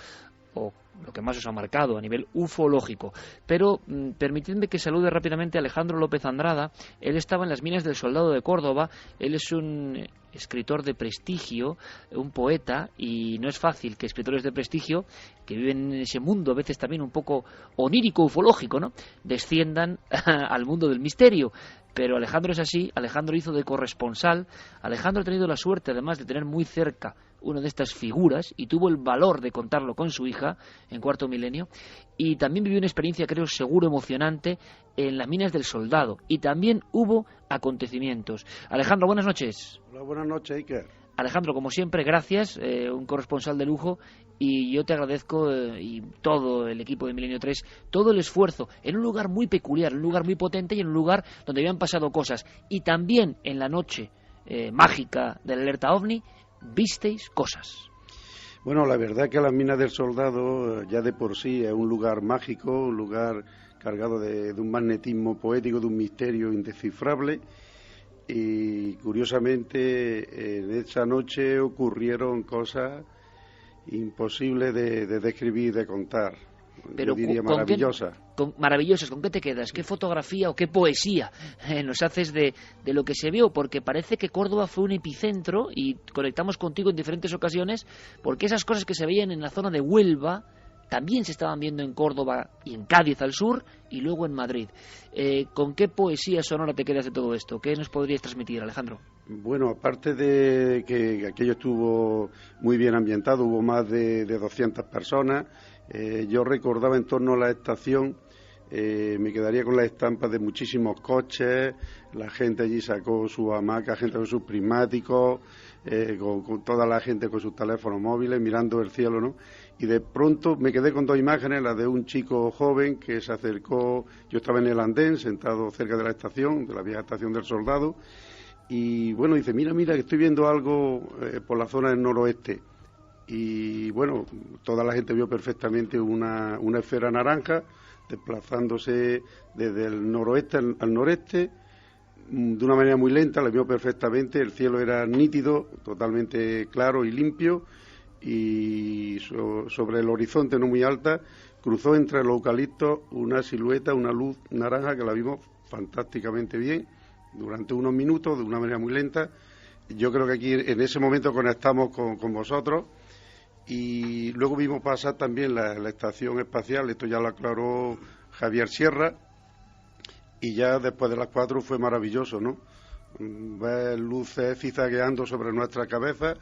o lo que más os ha marcado a nivel ufológico. Pero permitidme que salude rápidamente a Alejandro López Andrada. Él estaba en las minas del Soldado de Córdoba. Él es un escritor de prestigio, un poeta, y no es fácil que escritores de prestigio, que viven en ese mundo a veces también un poco onírico, ufológico, ¿no?, desciendan al mundo del misterio. Pero Alejandro es así. Alejandro hizo de corresponsal. Alejandro ha tenido la suerte, además, de tener muy cerca una de estas figuras, y tuvo el valor de contarlo con su hija en Cuarto Milenio, y también vivió una experiencia, creo, seguro, emocionante en las minas del Soldado, y también hubo acontecimientos. Alejandro, buenas noches. Hola, buenas noches, Iker. Alejandro, como siempre, gracias, un corresponsal de lujo, y yo te agradezco, y todo el equipo de Milenio 3, todo el esfuerzo, en un lugar muy peculiar, en un lugar muy potente, y en un lugar donde habían pasado cosas, y también en la noche mágica de la alerta OVNI, visteis cosas. Bueno, la verdad que las minas del Soldado ya de por sí es un lugar mágico, un lugar cargado de un magnetismo poético, de un misterio indescifrable, y curiosamente en esa noche ocurrieron cosas imposibles de describir y de contar. Pero yo diría maravillosas. Maravillosas, ¿con qué te quedas? ¿Qué fotografía o qué poesía nos haces de lo que se vio? Porque parece que Córdoba fue un epicentro, y conectamos contigo en diferentes ocasiones, porque esas cosas que se veían en la zona de Huelva también se estaban viendo en Córdoba y en Cádiz al sur, y luego en Madrid. ¿Con qué poesía sonora te quedas de todo esto? ¿Qué nos podrías transmitir, Alejandro? Bueno, aparte de que aquello estuvo muy bien ambientado, hubo más de 200 personas. Yo recordaba en torno a la estación, me quedaría con las estampas de muchísimos coches, la gente allí sacó su hamaca, gente con sus prismáticos, con toda la gente con sus teléfonos móviles mirando el cielo, ¿no? Y de pronto me quedé con dos imágenes, la de un chico joven que se acercó, yo estaba en el andén, sentado cerca de la estación, de la vieja estación del Soldado, y bueno, dice, mira, que estoy viendo algo por la zona del noroeste. Y bueno, toda la gente vio perfectamente una esfera naranja desplazándose desde el noroeste al noreste de una manera muy lenta, la vio perfectamente, el cielo era nítido, totalmente claro y limpio, y sobre el horizonte no muy alta cruzó entre los eucaliptos una silueta, una luz naranja que la vimos fantásticamente bien durante unos minutos de una manera muy lenta. Yo creo que aquí en ese momento conectamos con vosotros. Y luego vimos pasar también la estación espacial, esto ya lo aclaró Javier Sierra, y ya después de las 4 fue maravilloso, ¿no? Ver luces zigzagueando sobre nuestra cabeza,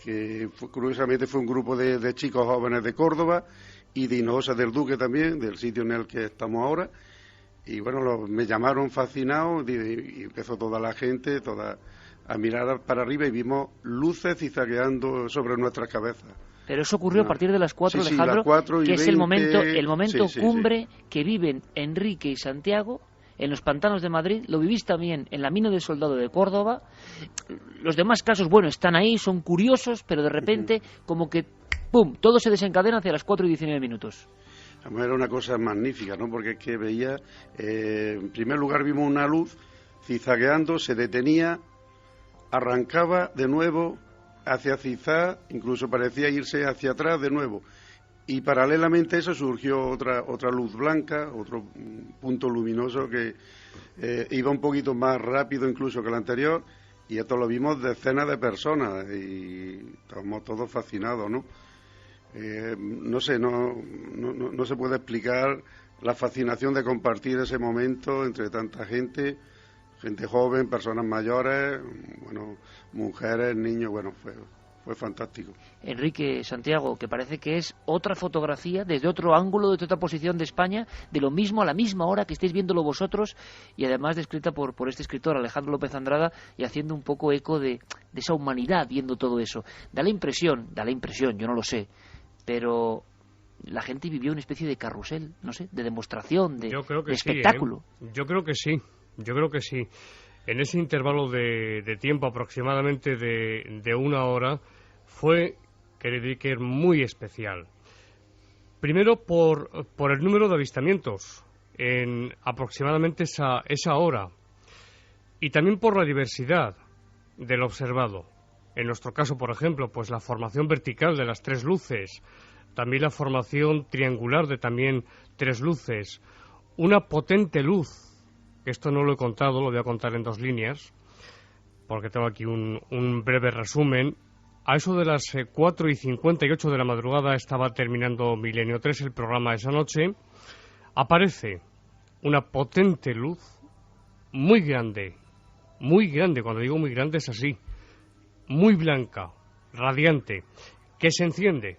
que curiosamente fue un grupo de chicos jóvenes de Córdoba y de Hinojosa del Duque también, del sitio en el que estamos ahora, y bueno, me llamaron fascinado, y empezó toda la gente a mirar para arriba, y vimos luces zigzagueando sobre nuestras cabezas. Pero eso ocurrió a partir de las 4, sí, Alejandro, las 4 y que 20, es el momento sí, cumbre que viven Enrique y Santiago en los pantanos de Madrid. Lo vivís también en la mina del Soldado de Córdoba. Los demás casos, bueno, están ahí, son curiosos, pero de repente como que ¡pum!, todo se desencadena hacia las 4 y 19 minutos. Era una cosa magnífica, ¿no? Porque es que veía, en primer lugar vimos una luz zigzagueando, se detenía, arrancaba de nuevo hacia zigzag, incluso parecía irse hacia atrás de nuevo, y paralelamente a eso surgió otra luz blanca, otro punto luminoso que iba un poquito más rápido incluso que el anterior, y esto lo vimos decenas de personas y estábamos todos fascinados, ¿no? No sé, no se puede explicar la fascinación de compartir ese momento entre tanta gente joven, personas mayores, bueno, mujeres, niños, bueno, fue fantástico. Enrique, Santiago, que parece que es otra fotografía desde otro ángulo, desde otra posición de España, de lo mismo a la misma hora que estáis viéndolo vosotros, y además descrita por este escritor Alejandro López Andrada, y haciendo un poco eco de esa humanidad viendo todo eso. Da la impresión, yo no lo sé, pero la gente vivió una especie de carrusel, no sé, de demostración, de espectáculo. Yo creo que sí. en ese intervalo de tiempo aproximadamente de 1 hora, fue, querido Iker, muy especial. Primero por el número de avistamientos en aproximadamente esa hora, y también por la diversidad del observado. En nuestro caso, por ejemplo, pues la formación vertical de las 3 luces, también la formación triangular de también 3 luces, una potente luz, esto no lo he contado, lo voy a contar en 2 líneas, porque tengo aquí un breve resumen. A eso de las 4:58 de la madrugada, estaba terminando Milenio 3, el programa esa noche, aparece una potente luz muy grande, cuando digo muy grande es así, muy blanca, radiante, que se enciende,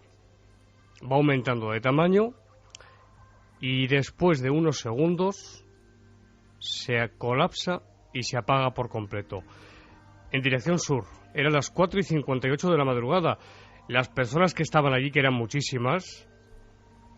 va aumentando de tamaño y después de unos segundos se colapsa y se apaga por completo. En dirección sur, eran las 4:58 de la madrugada. Las personas que estaban allí, que eran muchísimas,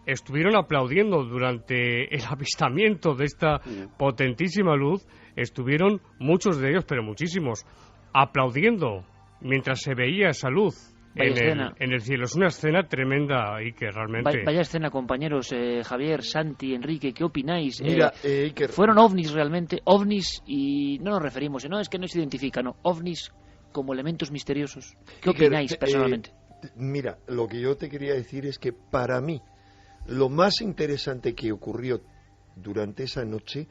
estuvieron aplaudiendo durante el avistamiento de esta potentísima luz. Estuvieron muchos de ellos, pero muchísimos, aplaudiendo mientras se veía esa luz en el cielo. Es una escena tremenda, Iker, realmente. Vaya escena, compañeros. Javier, Santi, Enrique, ¿qué opináis? Mira, Iker, ¿fueron ovnis realmente? Ovnis, y no nos referimos, no es que no se identifican, no, ovnis como elementos misteriosos. ¿Qué opináis personalmente? Mira, lo que yo te quería decir es que para mí lo más interesante que ocurrió durante esa noche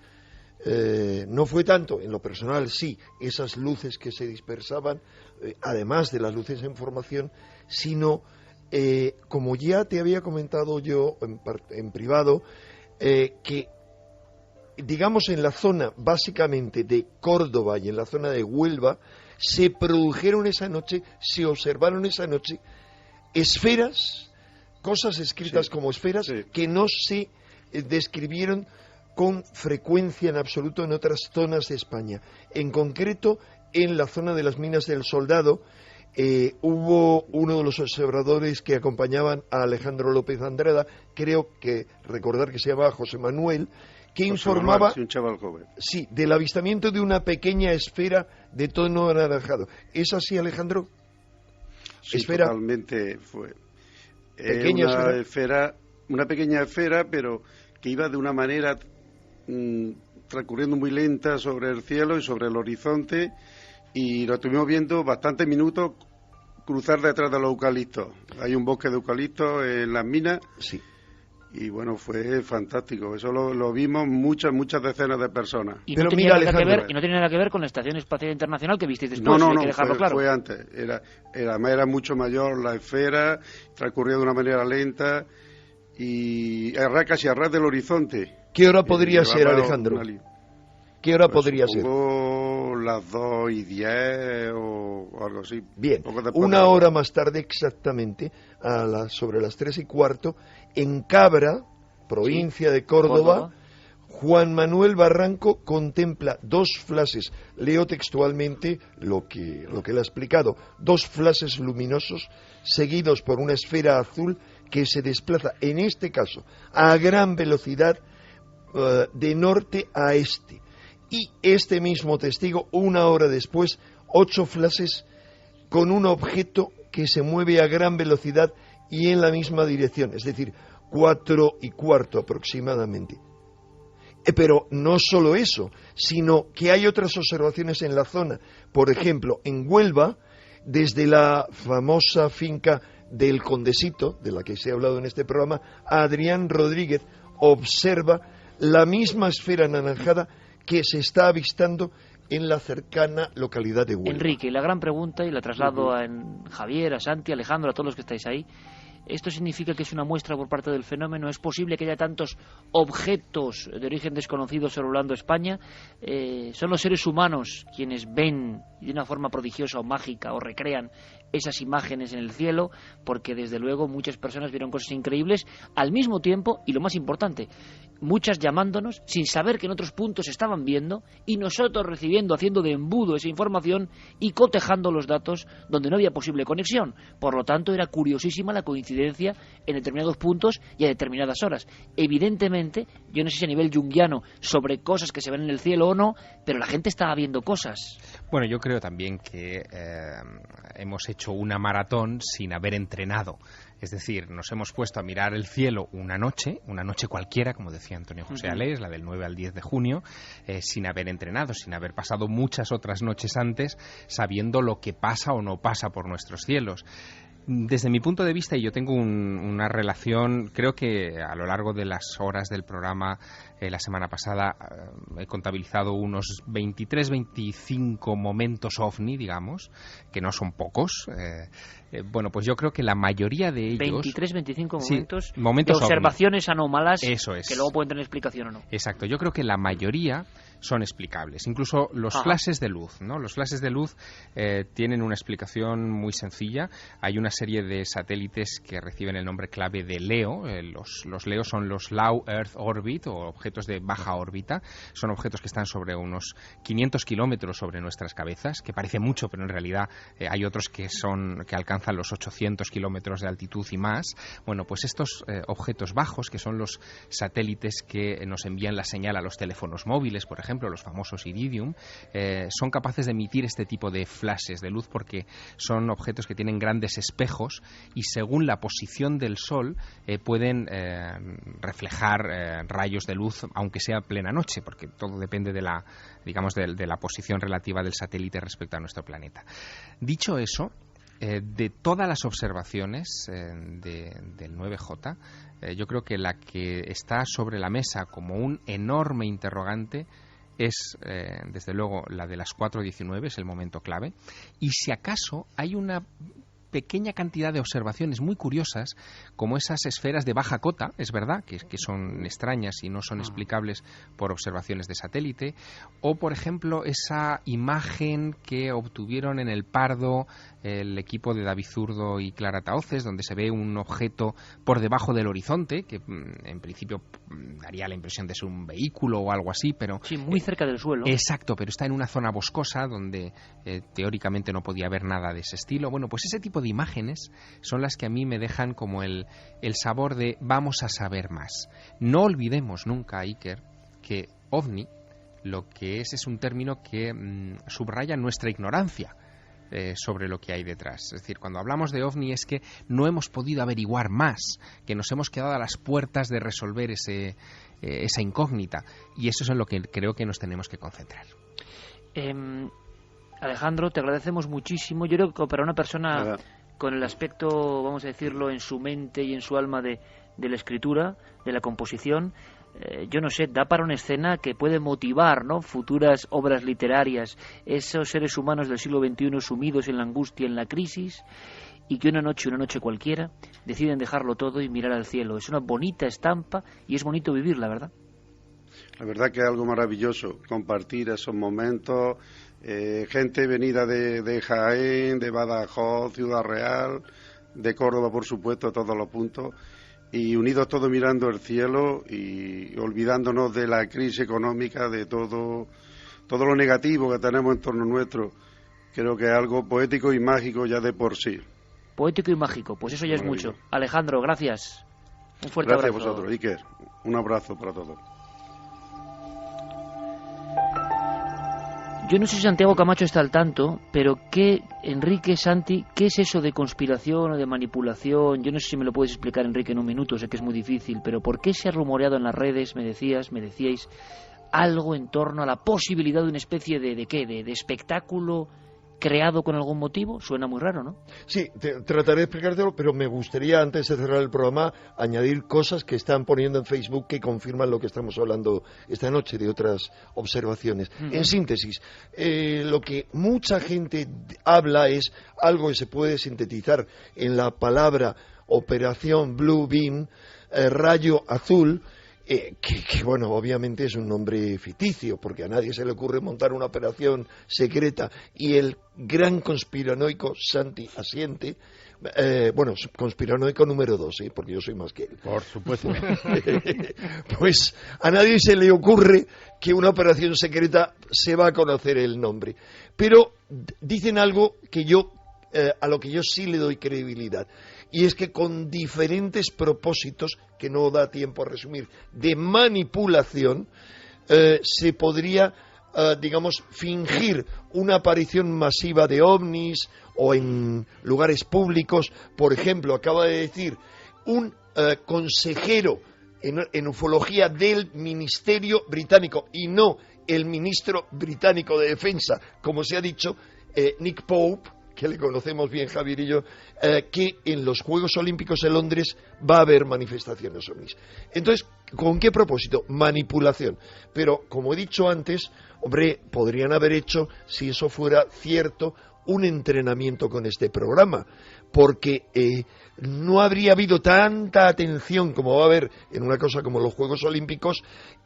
no fue tanto, en lo personal sí, esas luces que se dispersaban, además de las luces en formación, sino, como ya te había comentado yo en privado, que digamos en la zona básicamente de Córdoba y en la zona de Huelva, se produjeron esa noche, se observaron esa noche esferas, cosas escritas como esferas, que no se describieron con frecuencia en absoluto en otras zonas de España. En concreto, en la zona de las Minas del Soldado, hubo uno de los observadores que acompañaban a Alejandro López Andrada, creo que recordar que se llamaba José Manuel, que informaba un chaval joven. Sí, del avistamiento de una pequeña esfera de tono anaranjado. ¿Es así, Alejandro? Sí, esfera totalmente fue. Pequeña una pequeña esfera, pero que iba de una manera transcurriendo muy lenta sobre el cielo y sobre el horizonte, y lo estuvimos viendo bastantes minutos cruzar detrás de los eucaliptos. Hay un bosque de eucaliptos en las minas. Sí. Y bueno, fue fantástico. Eso lo vimos muchas decenas de personas. Y no tenía nada que ver con la Estación Espacial Internacional que visteis después. No, hay que dejarlo claro. Fue antes. Era mucho mayor la esfera, transcurría de una manera lenta y casi a ras del horizonte. ¿Qué hora podría ser, Alejandro? ¿Qué hora podría ser? Las 2:10 o algo así. Bien, una hora más tarde exactamente, sobre las 3:15, en Cabra, provincia de Córdoba, Juan Manuel Barranco contempla 2 flashes, leo textualmente lo que él ha explicado, 2 flashes luminosos seguidos por una esfera azul que se desplaza, en este caso, a gran velocidad de norte a este. Y este mismo testigo, una hora después, 8 flashes con un objeto que se mueve a gran velocidad y en la misma dirección, es decir, 4:15 aproximadamente. Pero no solo eso, sino que hay otras observaciones en la zona. Por ejemplo, en Huelva, desde la famosa finca del Condesito, de la que se ha hablado en este programa, Adrián Rodríguez observa la misma esfera anaranjada que se está avistando en la cercana localidad de Huelva. Enrique, la gran pregunta, y la traslado a Javier, a Santi, a Alejandro, a todos los que estáis ahí. ¿Esto significa que es una muestra por parte del fenómeno? ¿Es posible que haya tantos objetos de origen desconocido sobrevolando España? ¿Son los seres humanos quienes ven de una forma prodigiosa o mágica o recrean esas imágenes en el cielo? Porque desde luego muchas personas vieron cosas increíbles al mismo tiempo, y lo más importante, muchas llamándonos sin saber que en otros puntos estaban viendo, y nosotros recibiendo, haciendo de embudo esa información y cotejando los datos donde no había posible conexión. Por lo tanto, era curiosísima la coincidencia incidencia en determinados puntos y a determinadas horas. Evidentemente, yo no sé si a nivel junguiano sobre cosas que se ven en el cielo o no, pero la gente estaba viendo cosas. Bueno, yo creo también que hemos hecho una maratón sin haber entrenado. Es decir, nos hemos puesto a mirar el cielo una noche cualquiera, como decía Antonio José Alés, la del 9 al 10 de junio, sin haber entrenado, sin haber pasado muchas otras noches antes sabiendo lo que pasa o no pasa por nuestros cielos. Desde mi punto de vista, y yo tengo una relación, creo que a lo largo de las horas del programa la semana pasada he contabilizado unos 23-25 momentos ovni, digamos, que no son pocos. Bueno, pues yo creo que la mayoría de ellos... 23-25 momentos, sí, momentos de observaciones ovni. Anómalas. Eso es. Que luego pueden tener explicación o no. Exacto, yo creo que la mayoría son explicables, incluso los flashes de luz, ¿no? Los flashes de luz tienen una explicación muy sencilla. Hay una serie de satélites que reciben el nombre clave de LEO. Los LEO son los Low Earth Orbit, o objetos de baja órbita. Son objetos que están sobre unos 500 kilómetros sobre nuestras cabezas, que parece mucho, pero en realidad hay otros que alcanzan los 800 kilómetros de altitud y más. Bueno, pues estos objetos bajos, que son los satélites que nos envían la señal a los teléfonos móviles, por ejemplo, los famosos Iridium, son capaces de emitir este tipo de flashes de luz porque son objetos que tienen grandes espejos y según la posición del Sol pueden reflejar rayos de luz, aunque sea plena noche, porque todo depende de la posición relativa del satélite respecto a nuestro planeta. Dicho eso, de todas las observaciones del 9J, yo creo que la que está sobre la mesa como un enorme interrogante es, desde luego, la de las 4:19, es el momento clave, y si acaso hay una pequeña cantidad de observaciones muy curiosas, como esas esferas de baja cota, es verdad, que son extrañas y no son explicables por observaciones de satélite, o por ejemplo esa imagen que obtuvieron en el Pardo el equipo de David Zurdo y Clara Tahoces, donde se ve un objeto por debajo del horizonte, que en principio daría la impresión de ser un vehículo o algo así, pero... Sí, muy cerca del suelo. Exacto, pero está en una zona boscosa donde teóricamente no podía haber nada de ese estilo. Bueno, pues ese tipo de imágenes son las que a mí me dejan como el sabor de vamos a saber más. No olvidemos nunca, Iker, que ovni lo que es un término que subraya nuestra ignorancia sobre lo que hay detrás. Es decir, cuando hablamos de ovni es que no hemos podido averiguar más, que nos hemos quedado a las puertas de resolver esa incógnita, y eso es en lo que creo que nos tenemos que concentrar. Alejandro, te agradecemos muchísimo. Yo creo que para una persona con el aspecto, vamos a decirlo, en su mente y en su alma de la escritura, de la composición, yo no sé, da para una escena que puede motivar, ¿no?, futuras obras literarias, esos seres humanos del siglo XXI sumidos en la angustia, en la crisis, y que una noche cualquiera deciden dejarlo todo y mirar al cielo. Es una bonita estampa y es bonito vivirla, ¿verdad? La verdad que es algo maravilloso compartir esos momentos, gente venida de Jaén, de Badajoz, Ciudad Real, de Córdoba, por supuesto, a todos los puntos, y unidos todos mirando el cielo y olvidándonos de la crisis económica, de todo lo negativo que tenemos en torno nuestro. Creo que es algo poético y mágico ya de por sí. Poético y mágico, pues eso ya es mucho. Alejandro, gracias. Un fuerte abrazo. Gracias a vosotros, Iker. Un abrazo para todos. Yo no sé si Santiago Camacho está al tanto, pero Enrique, Santi, ¿qué es eso de conspiración o de manipulación? Yo no sé si me lo puedes explicar, Enrique, en un minuto, sé que es muy difícil, pero ¿por qué se ha rumoreado en las redes, me decíais, algo en torno a la posibilidad de una especie de ¿qué? De espectáculo creado con algún motivo? Suena muy raro, ¿no? Sí, trataré de explicártelo, pero me gustaría, antes de cerrar el programa, añadir cosas que están poniendo en Facebook que confirman lo que estamos hablando esta noche, de otras observaciones. En síntesis, lo que mucha gente habla es algo que se puede sintetizar en la palabra Operación Blue Beam, rayo azul, que bueno, obviamente es un nombre ficticio, porque a nadie se le ocurre montar una operación secreta, y el gran conspiranoico Santi asiente, conspiranoico número 2, porque yo soy más que él. Por supuesto. Pues a nadie se le ocurre que una operación secreta se va a conocer el nombre. Pero dicen algo que yo a lo que yo sí le doy credibilidad. Y es que con diferentes propósitos, que no da tiempo a resumir, de manipulación, se podría, digamos, fingir una aparición masiva de ovnis o en lugares públicos. Por ejemplo, acaba de decir un consejero en ufología del Ministerio Británico, y no el ministro británico de Defensa, como se ha dicho, Nick Pope, que le conocemos bien Javier y yo, que en los Juegos Olímpicos de Londres va a haber manifestaciones ovnis. Entonces, ¿con qué propósito? Manipulación. Pero, como he dicho antes, hombre, podrían haber hecho, si eso fuera cierto, un entrenamiento con este programa, porque no habría habido tanta atención como va a haber en una cosa como los Juegos Olímpicos,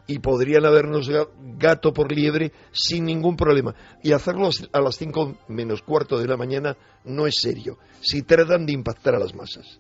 y podrían habernos gato por liebre sin ningún problema. Y hacerlo a las 5 menos cuarto de la mañana no es serio, si tratan de impactar a las masas.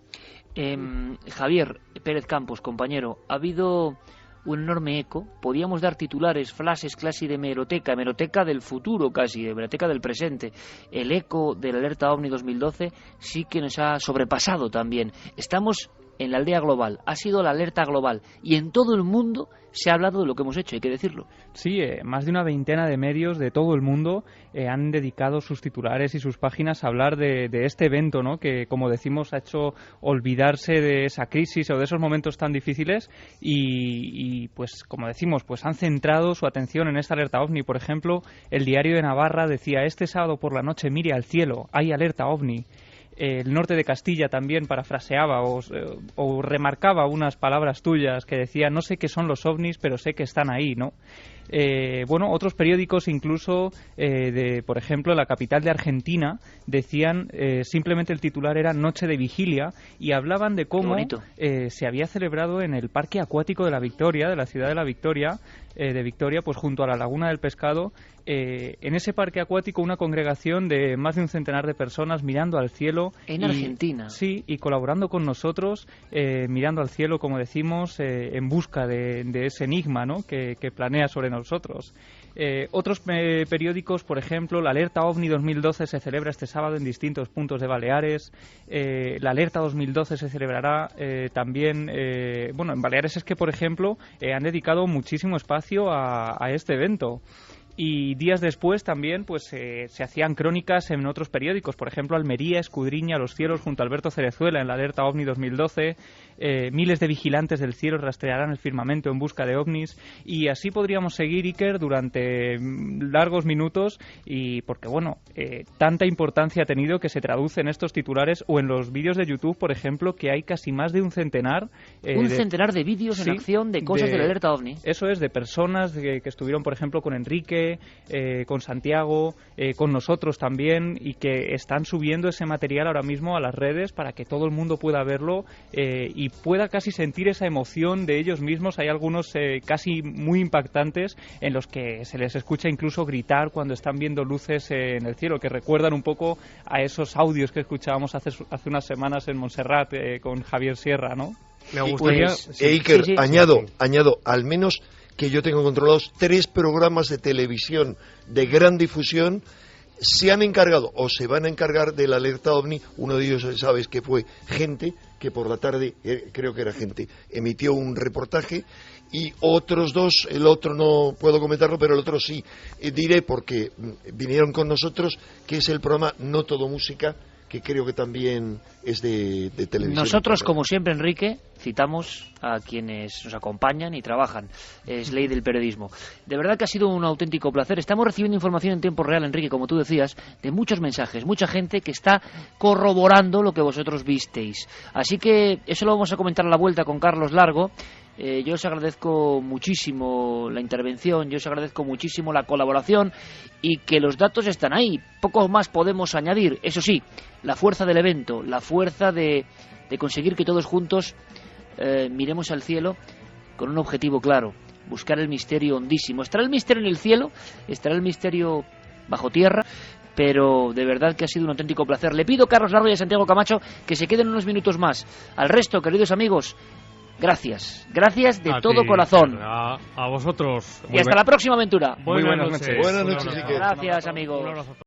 Javier Pérez Campos, compañero, ha habido un enorme eco. Podíamos dar titulares, flashes casi de hemeroteca del futuro casi, de hemeroteca del presente. El eco de la alerta OVNI 2012 sí que nos ha sobrepasado también. Estamos en la aldea global, ha sido la alerta global, y en todo el mundo se ha hablado de lo que hemos hecho, hay que decirlo. Sí, más de una veintena de medios de todo el mundo han dedicado sus titulares y sus páginas a hablar de este evento, ¿no? Que, como decimos, ha hecho olvidarse de esa crisis o de esos momentos tan difíciles y pues, como decimos, pues han centrado su atención en esta alerta OVNI. Por ejemplo, el Diario de Navarra decía: este sábado por la noche mire al cielo, hay alerta OVNI. El Norte de Castilla también parafraseaba o remarcaba unas palabras tuyas que decía: no sé qué son los ovnis, pero sé que están ahí, ¿no? Bueno, otros periódicos incluso, por ejemplo, la capital de Argentina, decían, simplemente el titular era Noche de Vigilia, y hablaban de cómo se había celebrado en el Parque Acuático de la Victoria, de la ciudad de la Victoria, pues junto a la Laguna del Pescado, en ese parque acuático una congregación de más de un centenar de personas mirando al cielo. En Argentina. Sí, y colaborando con nosotros, mirando al cielo, como decimos, en busca de ese enigma, ¿no? que planea sobre nosotros. Otros periódicos, por ejemplo, la alerta OVNI 2012 se celebra este sábado en distintos puntos de Baleares. La alerta 2012 se celebrará también, bueno, en Baleares es que, por ejemplo, han dedicado muchísimo espacio a este evento. Y días después también pues se hacían crónicas en otros periódicos. Por ejemplo, Almería escudriña los cielos junto a Alberto Cerezuela en la alerta OVNI 2012. Miles de vigilantes del cielo rastrearán el firmamento en busca de ovnis. Y así podríamos seguir, Iker, durante largos minutos. Y porque, bueno, tanta importancia ha tenido que se traduce en estos titulares o en los vídeos de YouTube, por ejemplo, que hay casi más de un centenar. Centenar de vídeos en acción de cosas de la alerta OVNI. Eso es, de personas que estuvieron, por ejemplo, con Enrique, con Santiago, con nosotros también, y que están subiendo ese material ahora mismo a las redes para que todo el mundo pueda verlo y pueda casi sentir esa emoción de ellos mismos. Hay algunos casi muy impactantes en los que se les escucha incluso gritar cuando están viendo luces en el cielo, que recuerdan un poco a esos audios que escuchábamos hace unas semanas en Montserrat con Javier Sierra, ¿no? Me gustaría... Iker, añado, al menos que yo tengo controlados 3 programas de televisión de gran difusión se han encargado o se van a encargar de la alerta OVNI. Uno de ellos, sabes, que fue Gente, que por la tarde, creo que era Gente, emitió un reportaje, y otros 2, el otro no puedo comentarlo, pero el otro sí diré porque vinieron con nosotros, que es el programa No Todo Música, que creo que también es de televisión. Nosotros, como siempre, Enrique, citamos a quienes nos acompañan y trabajan. Es ley del periodismo. De verdad que ha sido un auténtico placer. Estamos recibiendo información en tiempo real, Enrique, como tú decías, de muchos mensajes, mucha gente que está corroborando lo que vosotros visteis. Así que eso lo vamos a comentar a la vuelta con Carlos Largo. Yo os agradezco muchísimo la intervención, yo os agradezco muchísimo la colaboración y que los datos están ahí. Poco más podemos añadir. Eso sí, la fuerza del evento, la fuerza de conseguir que todos juntos miremos al cielo con un objetivo claro: buscar el misterio hondísimo. Estará el misterio en el cielo, estará el misterio bajo tierra, pero de verdad que ha sido un auténtico placer. Le pido a Carlos Largo y a Santiago Camacho que se queden unos minutos más. Al resto, queridos amigos, gracias de todo corazón. A vosotros. Y hasta la próxima aventura. Buenas noches. Buenas noches. Gracias, amigos.